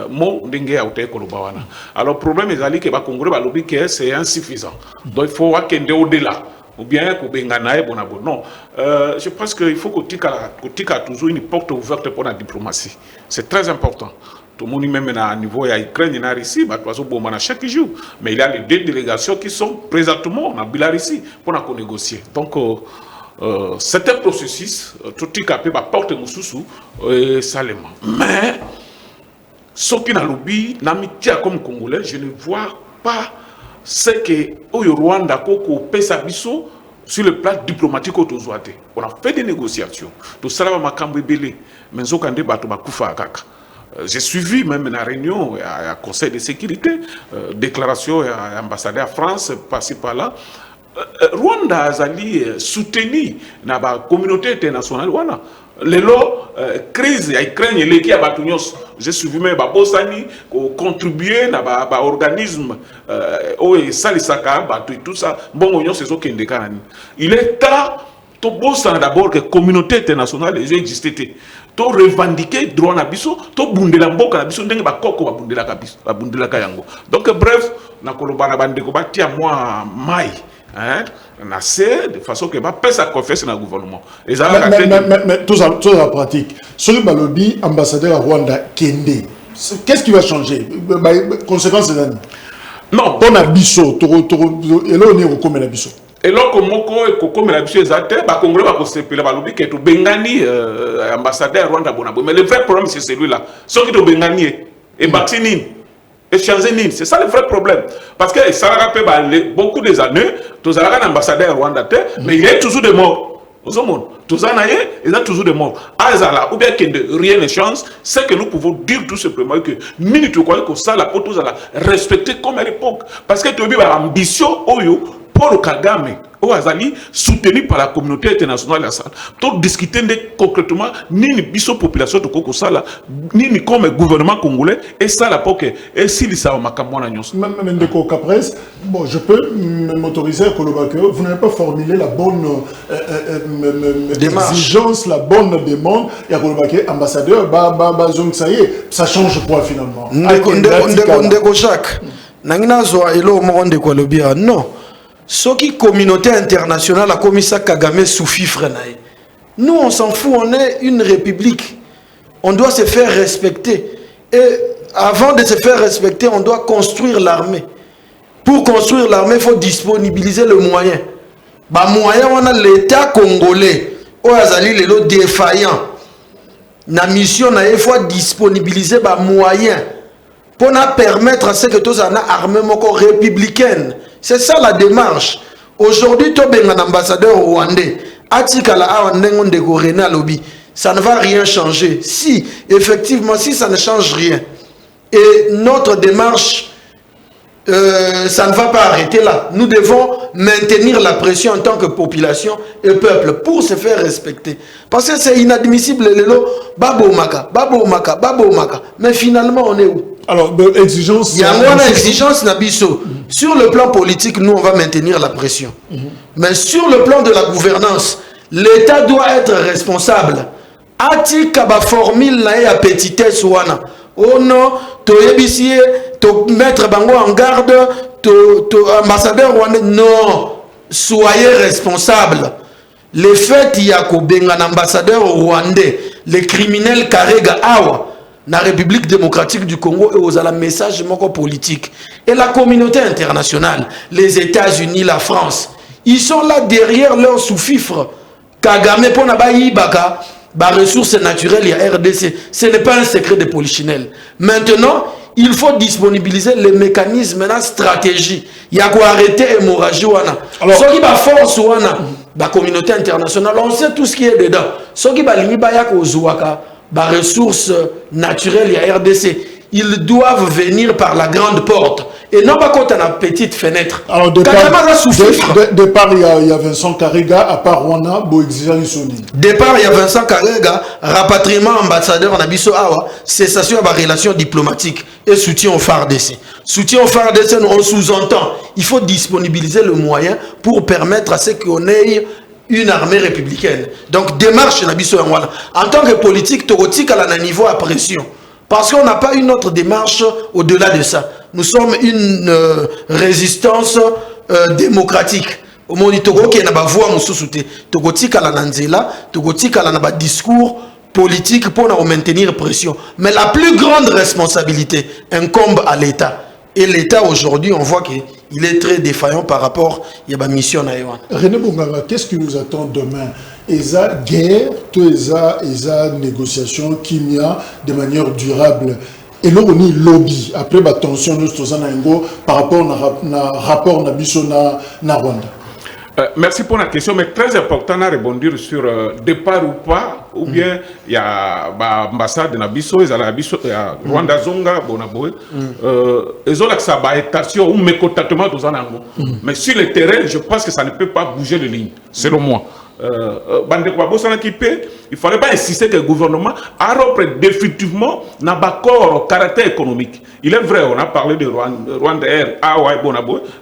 Speaker 3: mots d'Ingé Aouté Kolobawana. Alors, le problème est que les Congolais c'est insuffisant. Donc, il faut aller au-delà. Ou bien non. Je pense qu'il faut que Tika a toujours une porte ouverte pour la diplomatie. C'est très important. Tout le monde, même à niveau de l'Ukraine, il y a ici, chaque jour. Mais il y a les 2 délégations qui sont présentement en Biélorussie pour négocier. Donc, c'est un processus, tout Tika peut porter Moussoussou, salement. Mais, ce qui n'a lobby, n'amitié comme Congolais, je ne vois pas. C'est que au Rwanda, Koko Pesabiso, sur le plan diplomatique, on a fait des négociations. Tout ça, mais j'ai suivi même la réunion à Conseil de sécurité, déclaration à l'ambassadeur France, par-ci par-là. Rwanda a soutenu la communauté internationale. Les crise à Ukraine et l'équipe à Batunios, j'ai suivi même Bosani contribuer à l'organisme et Salisaka, tout ça. Bon, c'est ce qui est il est temps d'abord que la communauté internationale existait. To revendiquer droit na biso, to bundela mboka na biso ndenge bakoko ba bundela kayango. Donc bref, na koloba na bandeko batia moi mai. De façon que va pas sa confiance dans le gouvernement.
Speaker 1: Mais tout ça pratique. Sur le Balobi, ambassadeur à Rwanda, Kende, qu'est-ce qui va changer? Conséquence de l'année. Non. On a biso, et là on est au comme la biso.
Speaker 3: Et là, comme la biso exacte, ba Congolais va constater la Balobi que to Bengani ambassadeur Rwanda bonabo. Mais le vrai problème c'est celui-là. Ceux qui to Bengani et Baxinine. C'est ça le vrai problème. Parce que ça a rappelé beaucoup des années, tous les ambassadeurs rwandais, mais il y a toujours des morts. Il y a toujours des morts. Ou bien que rien ne change, c'est que nous pouvons dire tout simplement que nous croyons que ça, la tous respecter comme à l'époque. Parce que tu as une ambition, Paul Kagame, soutenu par la communauté internationale, pour discuter concrètement ni la population de Kokosala, ni comme gouvernement congolais, et ça la poque, et si les savons
Speaker 1: même de Capres, bon, je peux m'autoriser à que vous n'avez pas formulé la bonne exigence, la bonne demande, et à Kolobake, ambassadeur, ça y est, ça change quoi finalement?
Speaker 2: Ndeko Jacques, Nangina Zoa Elo Moronde Kolobia, non. Ce qui communauté internationale a commis ça Kagame sous fifre. Nous on s'en fout, on est une république. On doit se faire respecter. Et avant de se faire respecter, on doit construire l'armée. Pour construire l'armée, il faut disponibiliser le moyen. Bah moyen, on a l'État congolais. On a les défaillant. La mission, il faut disponibiliser les moyens. Pour permettre à ce que tous en armée républicaine. C'est ça la démarche. Aujourd'hui, tu es un ambassadeur rwandais. Ça ne va rien changer. Si, effectivement, si ça ne change rien, et notre démarche ça ne va pas arrêter là. Nous devons maintenir la pression en tant que population et peuple pour se faire respecter. Parce que c'est inadmissible, babo maka. Mais finalement, on est où?
Speaker 1: Alors, exigence...
Speaker 2: Il y a une exigence, Nabiso. Sur le plan politique, nous, on va maintenir la pression. Mais sur le plan de la gouvernance, l'État doit être responsable. Ati kaba formule na ya petitesse wana. Oh non, to yebisie, to mettre bango en garde, to ambassadeur rwandais. Non, soyez responsable. Le fait il y a un ambassadeur rwandais, les criminels Karega Awa, na République démocratique du Congo et aux la message politique. Et la communauté internationale, les États-Unis, la France, ils sont là derrière leur sous-fifre. Kagame pona ba yibaka. Ressources naturelles, il y a RDC. Ce n'est pas un secret de polichinelle. Maintenant, il faut disponibiliser les mécanismes, la stratégie. Il y a quoi arrêter l'hémorragie. Alors, ce qui va force la communauté internationale, on sait tout ce qui est dedans. Ce qui va limiter les ressources naturelles, il y a RDC. Ils doivent venir par la grande porte. Et non pas quand on a une petite fenêtre.
Speaker 1: Alors, départ, il y a Vincent Karega, à part Rwanda, pour exiger une soni.
Speaker 2: Départ, il y a Vincent Karega, rapatriement ambassadeur en Abisso Awa, cessation de la relation diplomatique et soutien au FARDC. Soutien au FARDC, on sous-entend. Il faut disponibiliser le moyen pour permettre à ce qu'on ait une armée républicaine. Donc, démarche en Abisso Awa. En tant que politique, Torotique à un niveau à pression. Parce qu'on n'a pas une autre démarche au-delà de ça. Nous sommes une résistance démocratique. Au moment où Togo qui n'a pas voix mususute, Togo tika la nanzela, Togo tika la naba discours politique pour nous maintenir pression. Mais la plus grande responsabilité incombe à l'État. Et l'État aujourd'hui, on voit qu'il est très défaillant par rapport à la mission Naïwan.
Speaker 1: René Bonganga, qu'est-ce qui nous attend demain? Esa guerre, tout esa négociation qui y a de manière durable. Et là, on y lobby. Après, la tension par rapport au rapport na Rwanda.
Speaker 3: Merci pour la question, mais très important de rebondir sur départ ou pas, ou bien il y a l'ambassade de Nabiso, il y a Rwanda Zonga, Bonaboe, ils ont l'accès à l'étation ou mécontentement dans un angle. Mais sur le terrain, je pense que ça ne peut pas bouger de ligne, selon moi. Il ne fallait pas insister que le gouvernement a repris définitivement un accord au caractère économique. Il est vrai, on a parlé de Rwanda Air,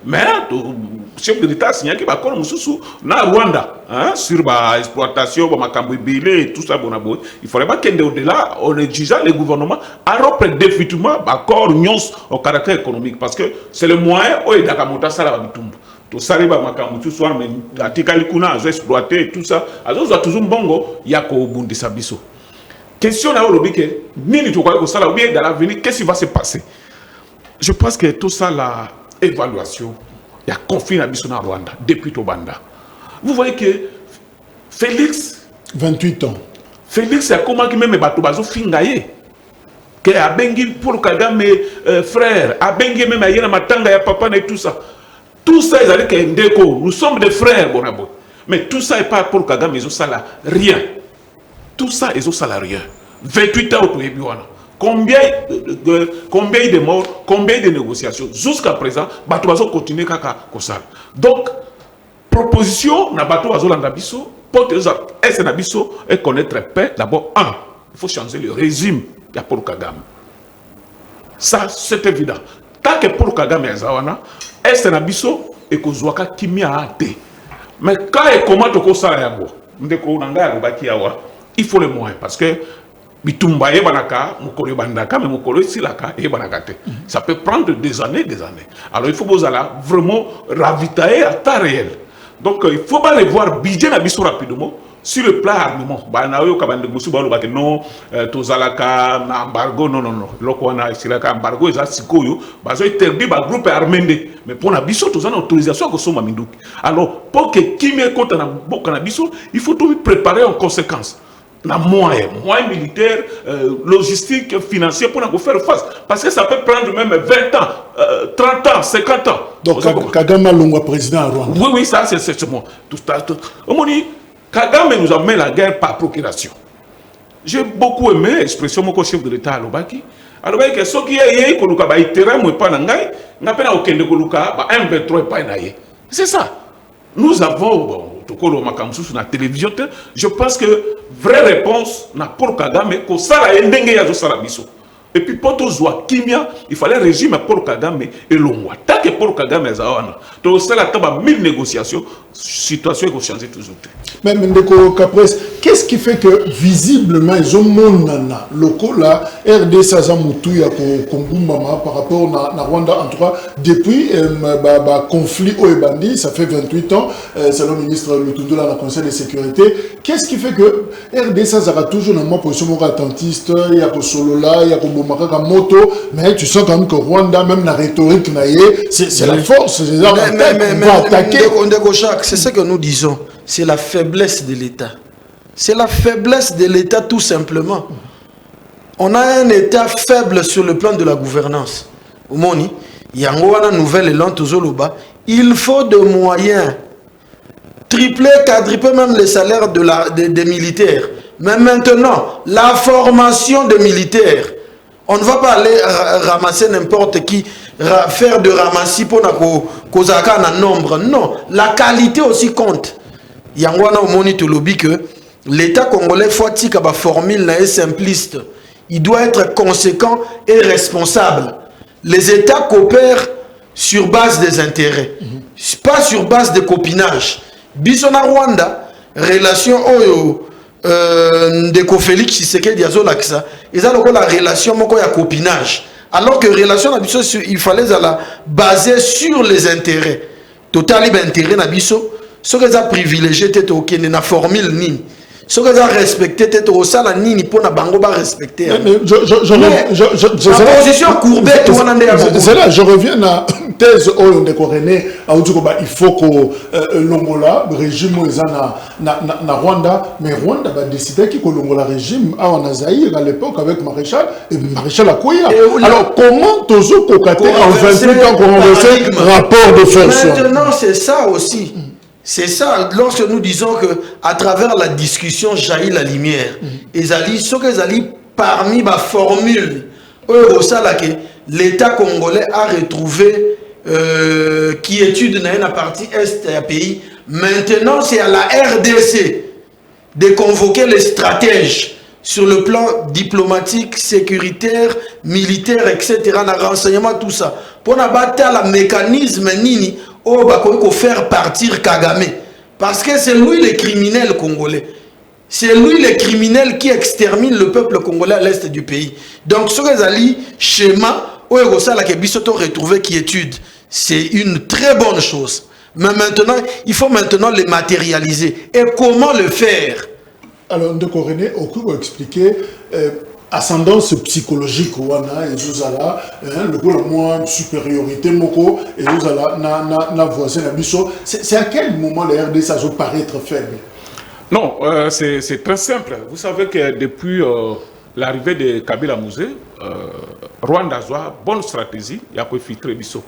Speaker 3: mais le chef de l'État a signé qu'il y a un accord na Rwanda sur l'exploitation, et tout ça. Il ne fallait pas qu'au-delà, on exigeait le gouvernement a repris définitivement un accord au caractère économique. Parce que c'est le moyen où il y a tout ça, tout ça, mais Atikalikuna, exploité, tout ça. Alors, vous avez toujours bongo, il y a qu'au bout de sa biso. Question là, ni du tout, ou bien dans l'avenir, qu'est-ce qui va se passer? Je pense que tout ça, la évaluation, il y a conflit à biso en Rwanda, depuis Tobanda. Vous voyez que Félix.
Speaker 1: 28 ans.
Speaker 3: Félix, c'est comment qu'il même Batubazo fingaye. Que a bengi pour Kagame frère, a bengi même à Yena Matanga, ya papa et tout ça. Tout ça, nous sommes des frères, Bonabo. Mais tout ça n'est pas pour Kagame, ils ont ça là, rien. Tout ça, ils ont ça là, rien. 28 ans au Toyebiwana. Combien de morts, combien de négociations? Jusqu'à présent, Batuazo continue à ça. Donc, proposition, na Batuazo Landabiso, pour est Nabiso et connaître paix, d'abord, il faut changer le régime pour Kagame. Ça, c'est évident. Tant que pour Kagame et Zawana, est Nabiso et Kozwaka Kimia Ate. Mais quand et comment tu ça il faut les moyens parce que Bitumba Ebanaka, Mukoro Bandaka, mais Mukoro Silaka et Banakate. Ça peut prendre des années. Alors il faut vraiment ravitailler à temps réel. Donc il faut pas les voir budget Nabiso rapidement. Sur le plan armement, non, Tozalaka, embargo, non. Lokwana, Silaka, embargo, Sikoyo, interdit le groupe armé. Mais pour Nabiso, tu as une autorisation à consommer Mindouk. Alors, pour que Kimé compte dans Nabiso, il faut tout préparer en conséquence. Moyens militaires, logistiques, financiers pour nous faire face. Parce que ça peut prendre même 20 ans, 30 ans, 50 ans.
Speaker 1: Donc, Kagame Lungwa président à Rwanda.
Speaker 3: Oui, ça, c'est moi. Kagame nous a mis la guerre par procuration. J'ai beaucoup aimé l'expression mon chef de l'État à l'Obaki. Alors, que ce qui est koluka ba terrain mo pas nangai, n'a pas okende koluka ba 1-23 pas naie. C'est ça. Nous avons bon tokolo makamsu sur la télévision. Je pense que vraie réponse na Paul Kagame ko sala endenge ya zo sala biso. Et puis pour tous Kimia, il fallait régime Paul Kagame et l'ongwa. Tant que Paul Kagame zawana, donc c'est la table 1000 négociations, situation est changer toujours.
Speaker 1: Mais Ndeko Capres, qu'est-ce qui fait que visiblement ils ont monana locaux là RD Sazamutu ya Kongumbama par rapport na Rwanda en tout cas depuis conflit au Ebandi, ça fait 28 ans selon le ministre Lutundula dans le Conseil de sécurité. Qu'est-ce qui fait que RD Sazara toujours dans ma position attentiste, il y a Solola, il y a moto, mais tu sens quand même que Rwanda, même la rhétorique, c'est la force.
Speaker 2: C'est ce que nous disons. C'est la faiblesse de l'État. C'est la faiblesse de l'État tout simplement. On a un État faible sur le plan de la gouvernance. Omoni, Yangoana nouvelle élan Tozoloba, il faut de moyens. Tripler, quadrupler même les salaires des militaires. Mais maintenant, la formation des militaires. On ne va pas aller ramasser n'importe qui, faire de ramassis pour kozaka na nombre. Non, la qualité aussi compte. Yangwana omoni to lobby que l'État congolais faut tika ba formule na simpliste. Il doit être conséquent et responsable. Les États coopèrent sur base des intérêts, pas sur base de copinage. Bisona Rwanda, relation oyo Ndeko Félix Tshisekedi azolakisa, ils ont la relation moko ya copinage. Alors que relation na biso il fallait la baser sur les intérêts. Total intérêt na biso, ce que ça privilégié tete okende na formule nini. Ce que ça respecté tete osala nini pour na bango ba respecter. La position courbée
Speaker 1: c'est là je reviens à thèse oyo Ndeko René il faut que l'Angola régime na Rwanda, mais Rwanda va décider qu'il y a régime à Zaïre à l'époque avec Maréchal et Maréchal Akoya. Alors comment toujours cocater en 28 ans qu'on renverser rapport de force?
Speaker 2: Maintenant c'est ça aussi. C'est ça, lorsque nous disons que à travers la discussion jaillit la lumière. Ce qu'ils allaient parmi ma formule, l'État congolais a retrouvé qui étude dans la partie est du pays. Maintenant, c'est à la RDC de convoquer les stratèges sur le plan diplomatique, sécuritaire, militaire, etc. Le renseignement, tout ça. Pour abattre le mécanisme nini, on va faire partir Kagame. Parce que c'est lui le criminel congolais. C'est lui le criminel qui extermine le peuple congolais à l'est du pays. Donc, ce que les schéma, retrouver qui étude, c'est une très bonne chose. Mais maintenant, il faut maintenant le matérialiser. Et comment le faire?
Speaker 1: Alors, Ndeko René, on peut expliquer ascendance psychologique wana et zozala le goût moins supériorité moko et zozala na voisin na biso. C'est à quel moment la RDC ça paraît être faible?
Speaker 3: Non, c'est très simple. Vous savez que depuis l'arrivée de Kabila Mouzé, Rwanda a une bonne stratégie, il y a quoi filtrer biso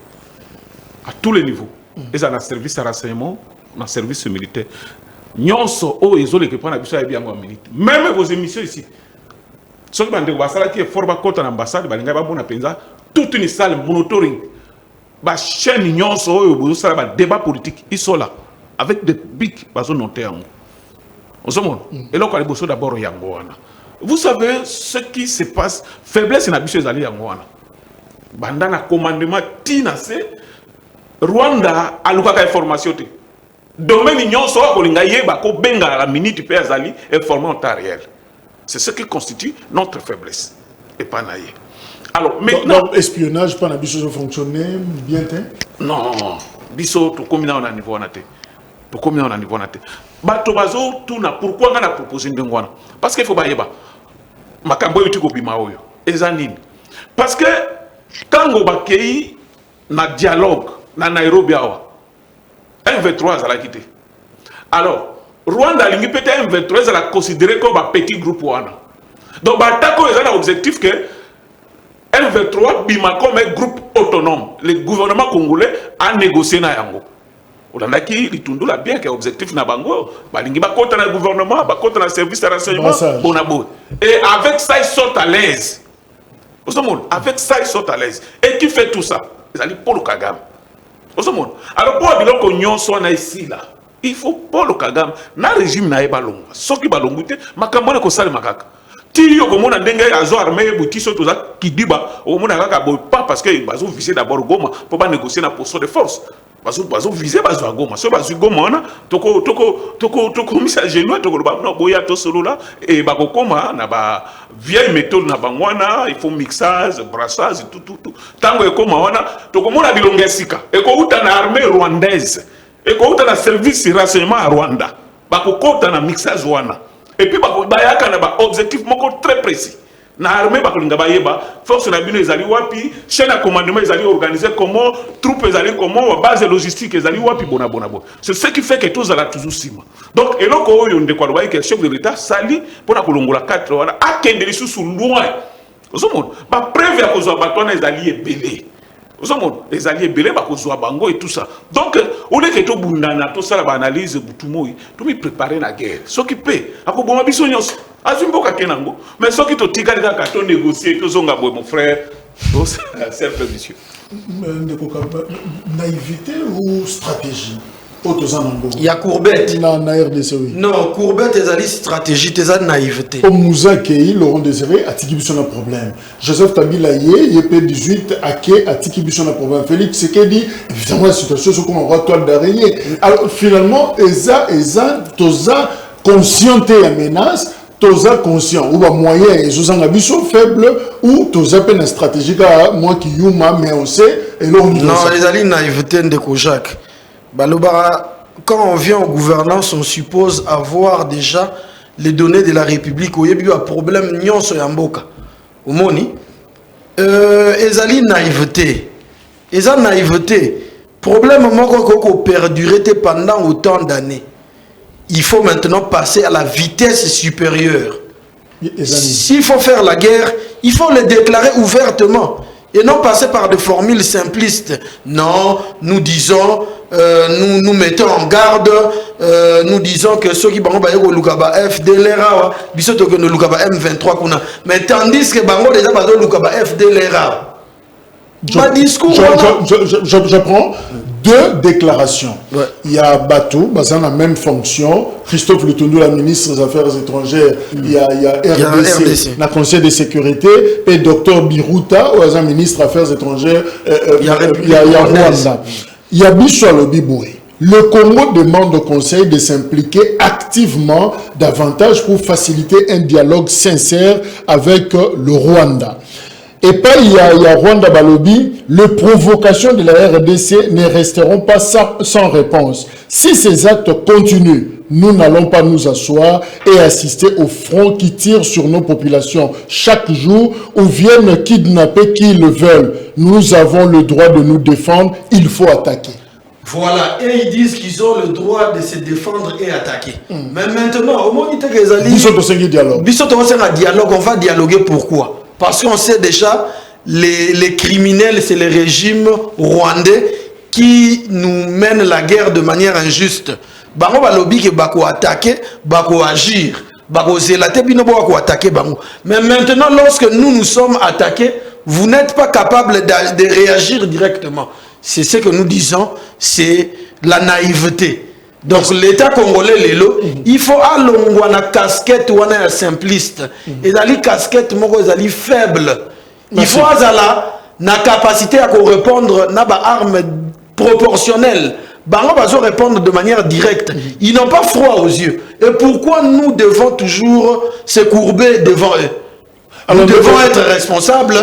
Speaker 3: à tous les niveaux. Ils ont un service de renseignement, un service militaire. Nyonso o ezole que prend biso ya bien militaire. Même vos émissions ici. Ce qui est fort contre l'ambassade, toute une salle monitoring. La chaîne nyonso débat politique, ils sont là avec des bics notés en et là, on d'abord Yangoana. Vous savez ce qui se passe, faiblesse et n'abus à Yangoana. Bandana commandement Tinase, Rwanda a l'ouaka information. Domaine nyonso kolinga yeba ko benga la minute pe azali informé en temps réel. C'est ce qui constitue notre faiblesse. Et pas naïe. Alors maintenant,
Speaker 1: donc, espionnage, pas n'abus fonctionner bien.
Speaker 3: Non, biso tout comme on a niveau naté. Tout comme on a niveau naté. Bato bazo tout na pourquoi on a proposé ndengwana? Parce qu'il faut ba yeba. Makambo yuti ko bima oyo. Ezanine. Parce que quand on bakei na dialogue na Nairobi awa. M23 a quitté. Alors, Rwanda lingi peut-être M23 a considéré comme un petit groupe wana. Donc batako ils ont l'objectif que M23 bima comme un groupe autonome. Le gouvernement congolais a négocié na yango. olandaki litundula bien que objectif na bango balingi bakota na gouvernement bakota na service de renseignement bonabo et avec ça ils sont à l'aise. Avec ça ils sont à l'aise. Et qui fait tout ça? Ils Paul Kagame. Alors pour biloko nyonso na ici là, il faut Paul Kagame na régime na ebalonga. Soki balongute makambo na ko sale makaka. Ti yo komona ndenge azo armée butiso toza kidiba o mona kaka boy pas parce que bazo viser d'abord Goma pour pas négocier na position de force. Bazo viser bazo à Goma. So bazo Goma na toko misa genou toko ba no boya to solo là et ba kokoma na ba vieille méthode na bangwana il faut mixage, brassage tout. Tango e koma wana toko mona bilonga sika. E ko uta na armée rwandaise. Et ko uta na service de renseignement à Rwanda. Ba kokota na mixage wana. Et puis, il y a un objectif très précis. Dans l'armée, force de bino ezali wapi, chaîne de commandement ezali organisé comment, troupes ezali comment, base logistique ezali wapi bona. C'est ce qui fait que tout ça toujours sima. Donc, et là quand on de quoi que chef de l'État sali pour la kolongola 4 wana akende les sous loin. Vous savez, ba prévu à cause de batona ezali ebelé. Vous savez, les alliés belés ba cause bango et tout ça. Donc, on est que tout bundana tout ça la analyse butumoyi, tout mi préparer la guerre. Ce qui peut, ako boma biso nyos. Azimboka kenango. Mais ce qui to tika ka to négocier to zonga boy mon frère. C'est un peu vicieux.
Speaker 1: Naïveté ou stratégie?
Speaker 2: Il y a Courbette.
Speaker 1: Na RDC, oui.
Speaker 2: Non, Courbette est une stratégie, c'est une naïveté.
Speaker 1: Comme Moussa Kei, Laurent Désiré, a tiki un problème. Joseph Kabila YP18, a tiki un problème. Félix Sekedi, évidemment, la situation, c'est comme un roi toile d'araignée. Alors, finalement, Toza, conscient de la menace, Toza conscient, ou moyen, et Toza sont faible, ou Toza peine stratégique, moi qui yuma, mais on sait, et là, on
Speaker 2: non, les alliés naïveté de Kojak. Balobara, quand on vient en gouvernance, on suppose avoir déjà les données de la République. Il y a un problème, nyon so yamboka. Au moni, ezali naïveté. Eza naïveté. Problème, moi, qu'on perdurer pendant autant d'années. Il faut maintenant passer à la vitesse supérieure. S'il faut faire la guerre, il faut le déclarer ouvertement. Et non passer par des formules simplistes. Non, nous disons, nous mettons en garde, nous disons que ceux qui bango bayeko lukaba FDLR, bisoto que nous lukaba M23 kuna. Mais tandis que bango déjà bazo lukaba FDLR. Ma discours.
Speaker 1: Je prends deux déclarations. Ouais. Il y a Batou, dans la même fonction. Christophe Lutundu, la ministre des Affaires étrangères. Il y a RDC, la Conseil de sécurité. Et Dr Biruta, la ministre des Affaires étrangères. Il y a Rwanda. Il y a Bishwa Lobiboué. Le Congo demande au Conseil de s'impliquer activement davantage pour faciliter un dialogue sincère avec le Rwanda. Et pas il y a Rwanda Balobi, les provocations de la RDC ne resteront pas sans réponse. Si ces actes continuent, nous n'allons pas nous asseoir et assister au front qui tire sur nos populations chaque jour ou viennent kidnapper qui le veulent. Nous avons le droit de nous défendre, il faut attaquer.
Speaker 2: Voilà, et ils disent qu'ils ont le droit de se défendre et attaquer. Mais maintenant, au moment où on va dialoguer pourquoi? Parce qu'on sait déjà, les criminels, c'est le régime rwandais qui nous mène la guerre de manière injuste. Bango balobi que bako attaquer, bako agir, bako zélate bino bako attaquer bango. Mais maintenant, lorsque nous sommes attaqués, vous n'êtes pas capable de réagir directement. C'est ce que nous disons, c'est la naïveté. Donc l'État congolais, il faut alongwa na casquette wana simpliste. Et dans les casquettes, moko zali faible. Il faut azala na capacité à répondre na ba arme proportionnelle. Bango bazo répondre de manière directe. Ils n'ont pas froid aux yeux. Et pourquoi nous devons toujours se courber devant eux? Nous devons être responsables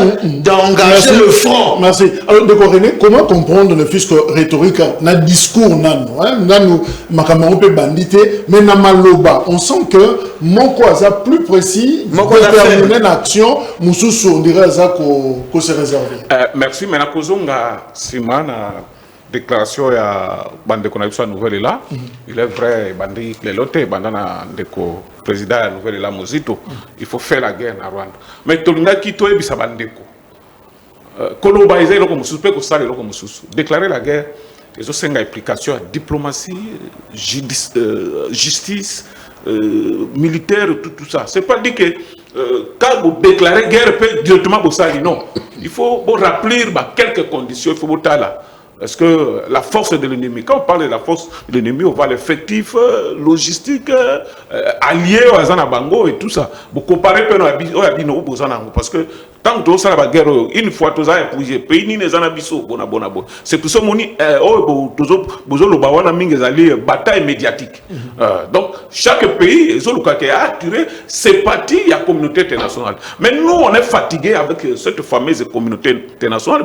Speaker 2: d'engager le front.
Speaker 1: Merci. Alors, de René, comment comprendre le fisc rhétorique, notre discours, nous, makamaro bandité, mais namaloba, on sent que mon quoi plus précis, déterminer l'action, moussou, on dirait ça qu'on se réserve.
Speaker 3: Merci, mais la kozonga simana déclaration ya bande connexion nouvelle là, il est vrai bandi les lotés bandana ndeko président la nouvelle là Mozito, il faut faire la guerre na Rwanda. Mais tolinga kito ebisa bandeko. Koloba ezelo comme suspect ko sale comme susu. Déclarer la guerre, ils ont une implication à diplomatie, justice, militaire, tout ça. C'est pas dit que quand vous déclarez guerre, peut directement vous ça, non. Il faut rappeler quelques conditions, il faut vous là. Est-ce que la force de l'ennemi, quand on parle de la force de l'ennemi, on voit l'effectif logistique allié aux Azanabango et tout ça. Vous comparez parce que tant que ça la guerre, une fois tous les épousés, pays ni les Anabiso, c'est pour ça que bataille médiatique. Donc chaque pays, ils ont attiré ses parties, il y a communauté internationale. Mais nous, on est fatigué avec cette fameuse communauté internationale.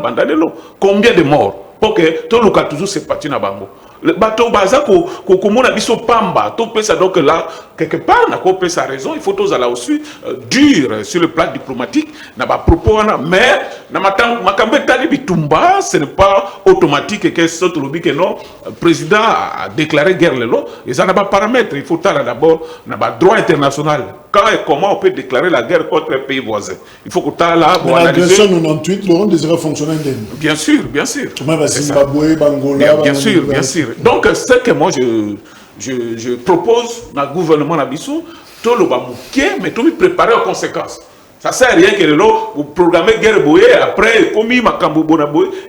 Speaker 3: Combien de morts? Pour que tout le monde toujours se parti na bango. Le bateau baza ko mona biso pamba, to pesa donc là quelque part na ko pesa raison, il faut tous aller aussi dur sur le plan diplomatique na ba propos mais na makambe tali bitumba, ce n'est pas automatique que ce lobi que non président a déclaré guerre le lot, ils en a pas paramètres, il faut d'abord na ba droit international. Quand et comment on peut déclarer la guerre contre un pays voisin? Il faut que tu as là
Speaker 1: pour analyser. En 1998, Laurent désirait fonctionner indemne.
Speaker 3: Bien sûr, bien sûr.
Speaker 1: Zimbabwe, Bangola,
Speaker 3: bien sûr, bien sûr. Donc, ce que moi je propose dans le gouvernement Nabiso, tout le monde, mais tout préparer aux conséquences. Ça ne sert à rien que vous programmez guerre boye, après, comme il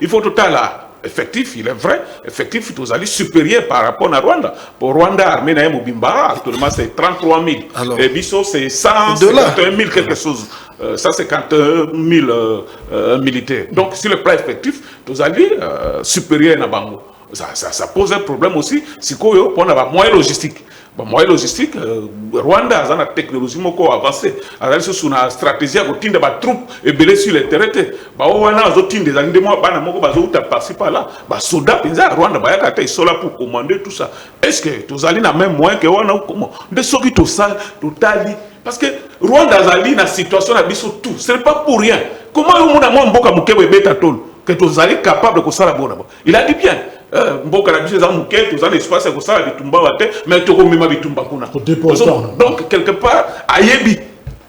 Speaker 3: il faut tout là. Effectif, il est vrai, effectif, il est supérieur par rapport à Rwanda. Pour Rwanda, l'armée n'a pas actuellement c'est 33 000. Et Bisso, c'est 151 000 quelque chose. 151 000 militaires. Donc, sur le plan effectif, vous allez supérieur à Bango. Ça pose un problème aussi, si on a moins logistique. Moyen logistique, Rwanda a une technologie avancée. Alors, c'est une stratégie à des troupes et belé sur le terrain. On a des années de mois, par là. Soldats, Rwanda, ils sont là pour commander tout ça. Est-ce que tu as même moins que Rwanda comment? De ce qui est ça, parce que Rwanda a une situation à tout. Ce n'est pas pour rien. Comment on a moins que tu es capable de faire ça? Il a dit bien. Donc quelque part Ayebi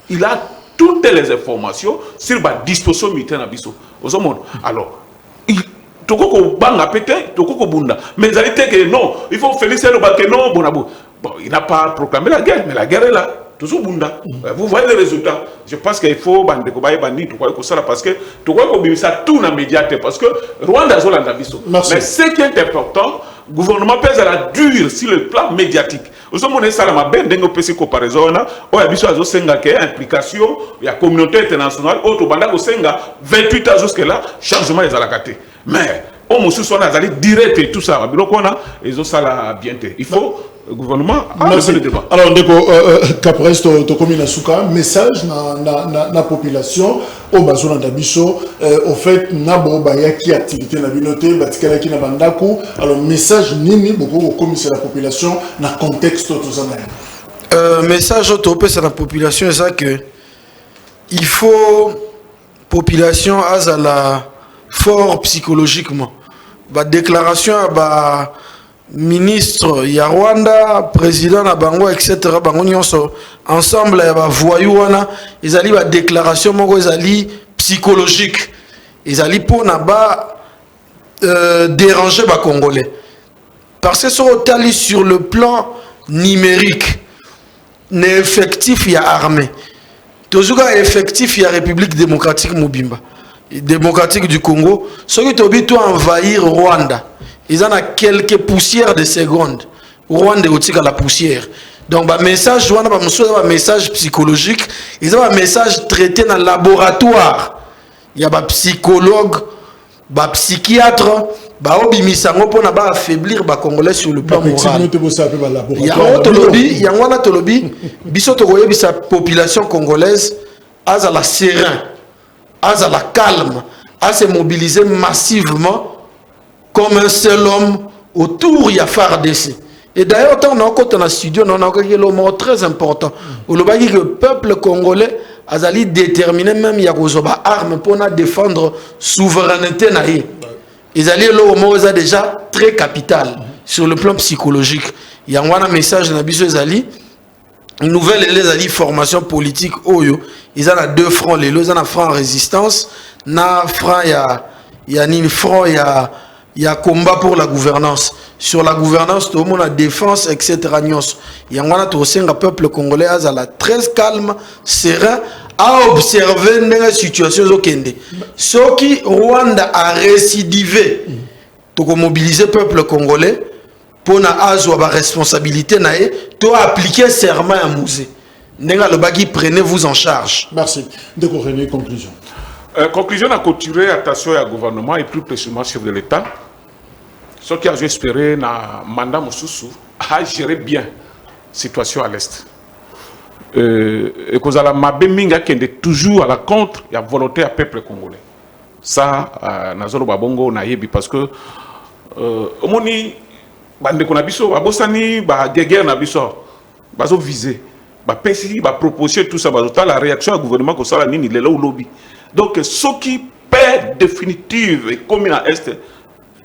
Speaker 3: il a toutes les informations sur la disposition militaire na biso. Alors mais que non, il faut féliciter le que non bon, il n'a pas proclamé la guerre, mais la guerre est là. Toujours bunda. Vous voyez les résultats. Je pense qu'il faut parce que tout dans médias parce que Rwanda a biso. Mais ce qui est important, le gouvernement pèse à la dure sur le plan médiatique. Vous savez, ça m'a bien dengo pesi comparaison na o ya biso azosenga ke implication ya communauté internationale auto banda ko senga 28 ans jusque là changement les alakate. Mais on musu sona azali direct et tout ça biloko na ezo sala bienté. Il faut le gouvernement a le débat.
Speaker 1: Alors, Capres, tu commis un message à la population, au Bazola d'Abisso, au fait, Nabo Bayaki activité na binoté, Batikalaki na Bandaku. Alors, message Nini, beaucoup au commissaire de la population, dans le contexte de tout ça.
Speaker 2: Message à la population, c'est ça que il faut population à la fort psychologiquement. La déclaration à ministre ya Rwanda, président na bango, etc. Bango nyonso ensemble ya ba voyou wana, ils allaient ba déclaration moko ils psychologique. Ils allaient pour na ba déranger ba Congolais. Parce que sur tali sur le plan numérique, n'effectif ya armée. Toujours effectif ya République démocratique Mobimba, démocratique du Congo, ceux qui ont tout envahir Rwanda. Ils en ont quelques poussières de secondes. Rwanda est à la poussière. Donc, le message, un message psychologique. Ils ont un message traité dans le laboratoire. Il y a des psychologues, des psychiatres, qui ont affaiblir les Congolais sur le plan moral. Il y a une population congolaise à la serein, à la calme, à se mobiliser massivement comme un seul homme autour de la FARDC. Et d'ailleurs, on a encore dans le studio, on a encore un mot très important. Le peuple congolais a déterminé même qu'il y a des armes pour défendre la souveraineté. Ils allaient le mot déjà très capital sur le plan psychologique. Il y a un message dans la une nouvelle formation politique. Ils ont deux fronts. Ils ont un front résistance, un front il y a il y a combat pour la gouvernance. Sur la gouvernance, tout le monde a défense, etc. Il y a un peuple congolais très calme, serein, à observer la situation. Ce qui Rwanda a récidivé, pour mobiliser le peuple congolais, pour avoir la responsabilité, pour appliquer serment à Mouzé. Prenez-vous en charge.
Speaker 1: Merci. De René, conclusion.
Speaker 3: Conclusion à couturer, attention au gouvernement et plus précisément chef de l'État. Ce qui a espéré na mandat Moussoussou a géré bien la situation à l'Est. Et que la Mabé Minga qui est toujours à la contre, il y a volonté à peuple congolais. Ça, Nazolo Babongo naïbi parce que omoni bande qu'on a biso, babosani, ba guerre na biso, baso visé, ba pesi, ba proposer tout ça, ba la réaction au gouvernement que ça la nini il est là au lobby. Donc ce qui perd définitive et comme à Est,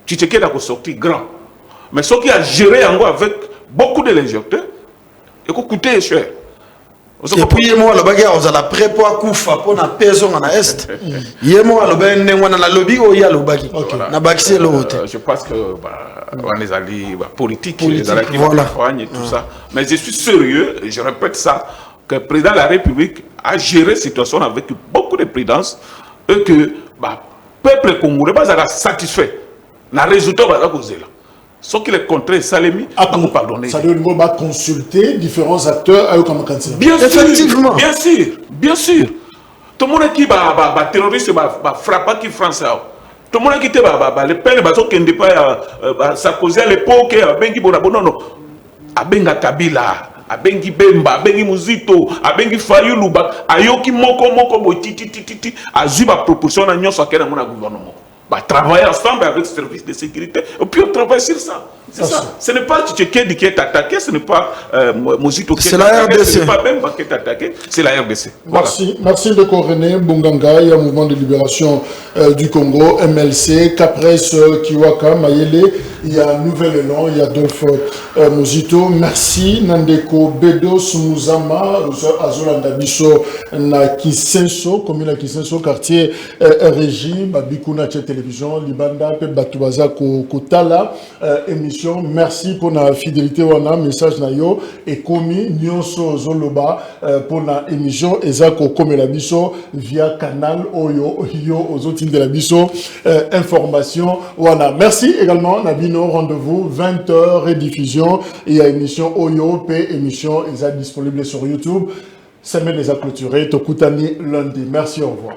Speaker 3: Tchitéké a sorti grand. Mais ce qui a géré en avec beaucoup de légèreté, et qui coûtait cher.
Speaker 2: Et puis, moi, le bagage, on a la prépa koufa pour la personne en Est. Moi, le bagage, on a la lobby ou il y a le bagage.
Speaker 3: Je pense que on est allés politique,
Speaker 2: voilà.
Speaker 3: Et tout ça. Mais je suis sérieux, et je répète ça, que le président de la République a géré la situation avec beaucoup de prudence et que le peuple congolais est satisfait. Le résultat va causer là. Ce qui est contraire, Salemi a pardonné.
Speaker 1: Ça veut dire consulter différents acteurs à candidat.
Speaker 3: Bien sûr,
Speaker 2: effectivement.
Speaker 3: Bien sûr, bien sûr. Tout le monde qui va terroriste va frapper qui français. Tout le monde qui était les peines qui ne pas Sarkozy à l'époque, Bengi Bonabono, Abenga Kabila, Abengi Bemba, Abengi Muzito, Abengi Fayulu, Ayoki Moko Titi, Azuba proportion à Nyon Sakena mon gouvernement. Travailler ensemble avec le service de sécurité et puis on travaille sur ça. C'est ça. Ce n'est pas Tchikédi qui est attaqué, ce n'est pas Mozito qui est attaqué, ce n'est pas Bemba qui est attaqué, c'est la RDC. Voilà.
Speaker 1: Merci de René Bonganga, il y a un mouvement de libération du Congo, MLC, Capres, Kiwaka, Mayele, il y a Nouvel Élan, il y a Adolphe Mozito. Merci Nandeko Bedo Sumuzama, Azolanda Biso, na Kisenso, commune à Kisenso, quartier Régie, Babikuna Télévision, Libanda, Batubaza Kotala, émission. Merci pour la fidélité, wana message na yo et komi nyonso zoloba pour la émission ezako comme la biso via canal Oyo yo ozotine de la biso information wana. Merci également Nabino, rendez-vous 20h rediffusion et il y a émission Oyo P émission est disponible sur YouTube. Semaine les a clôturé Tokutani lundi. Merci, au revoir.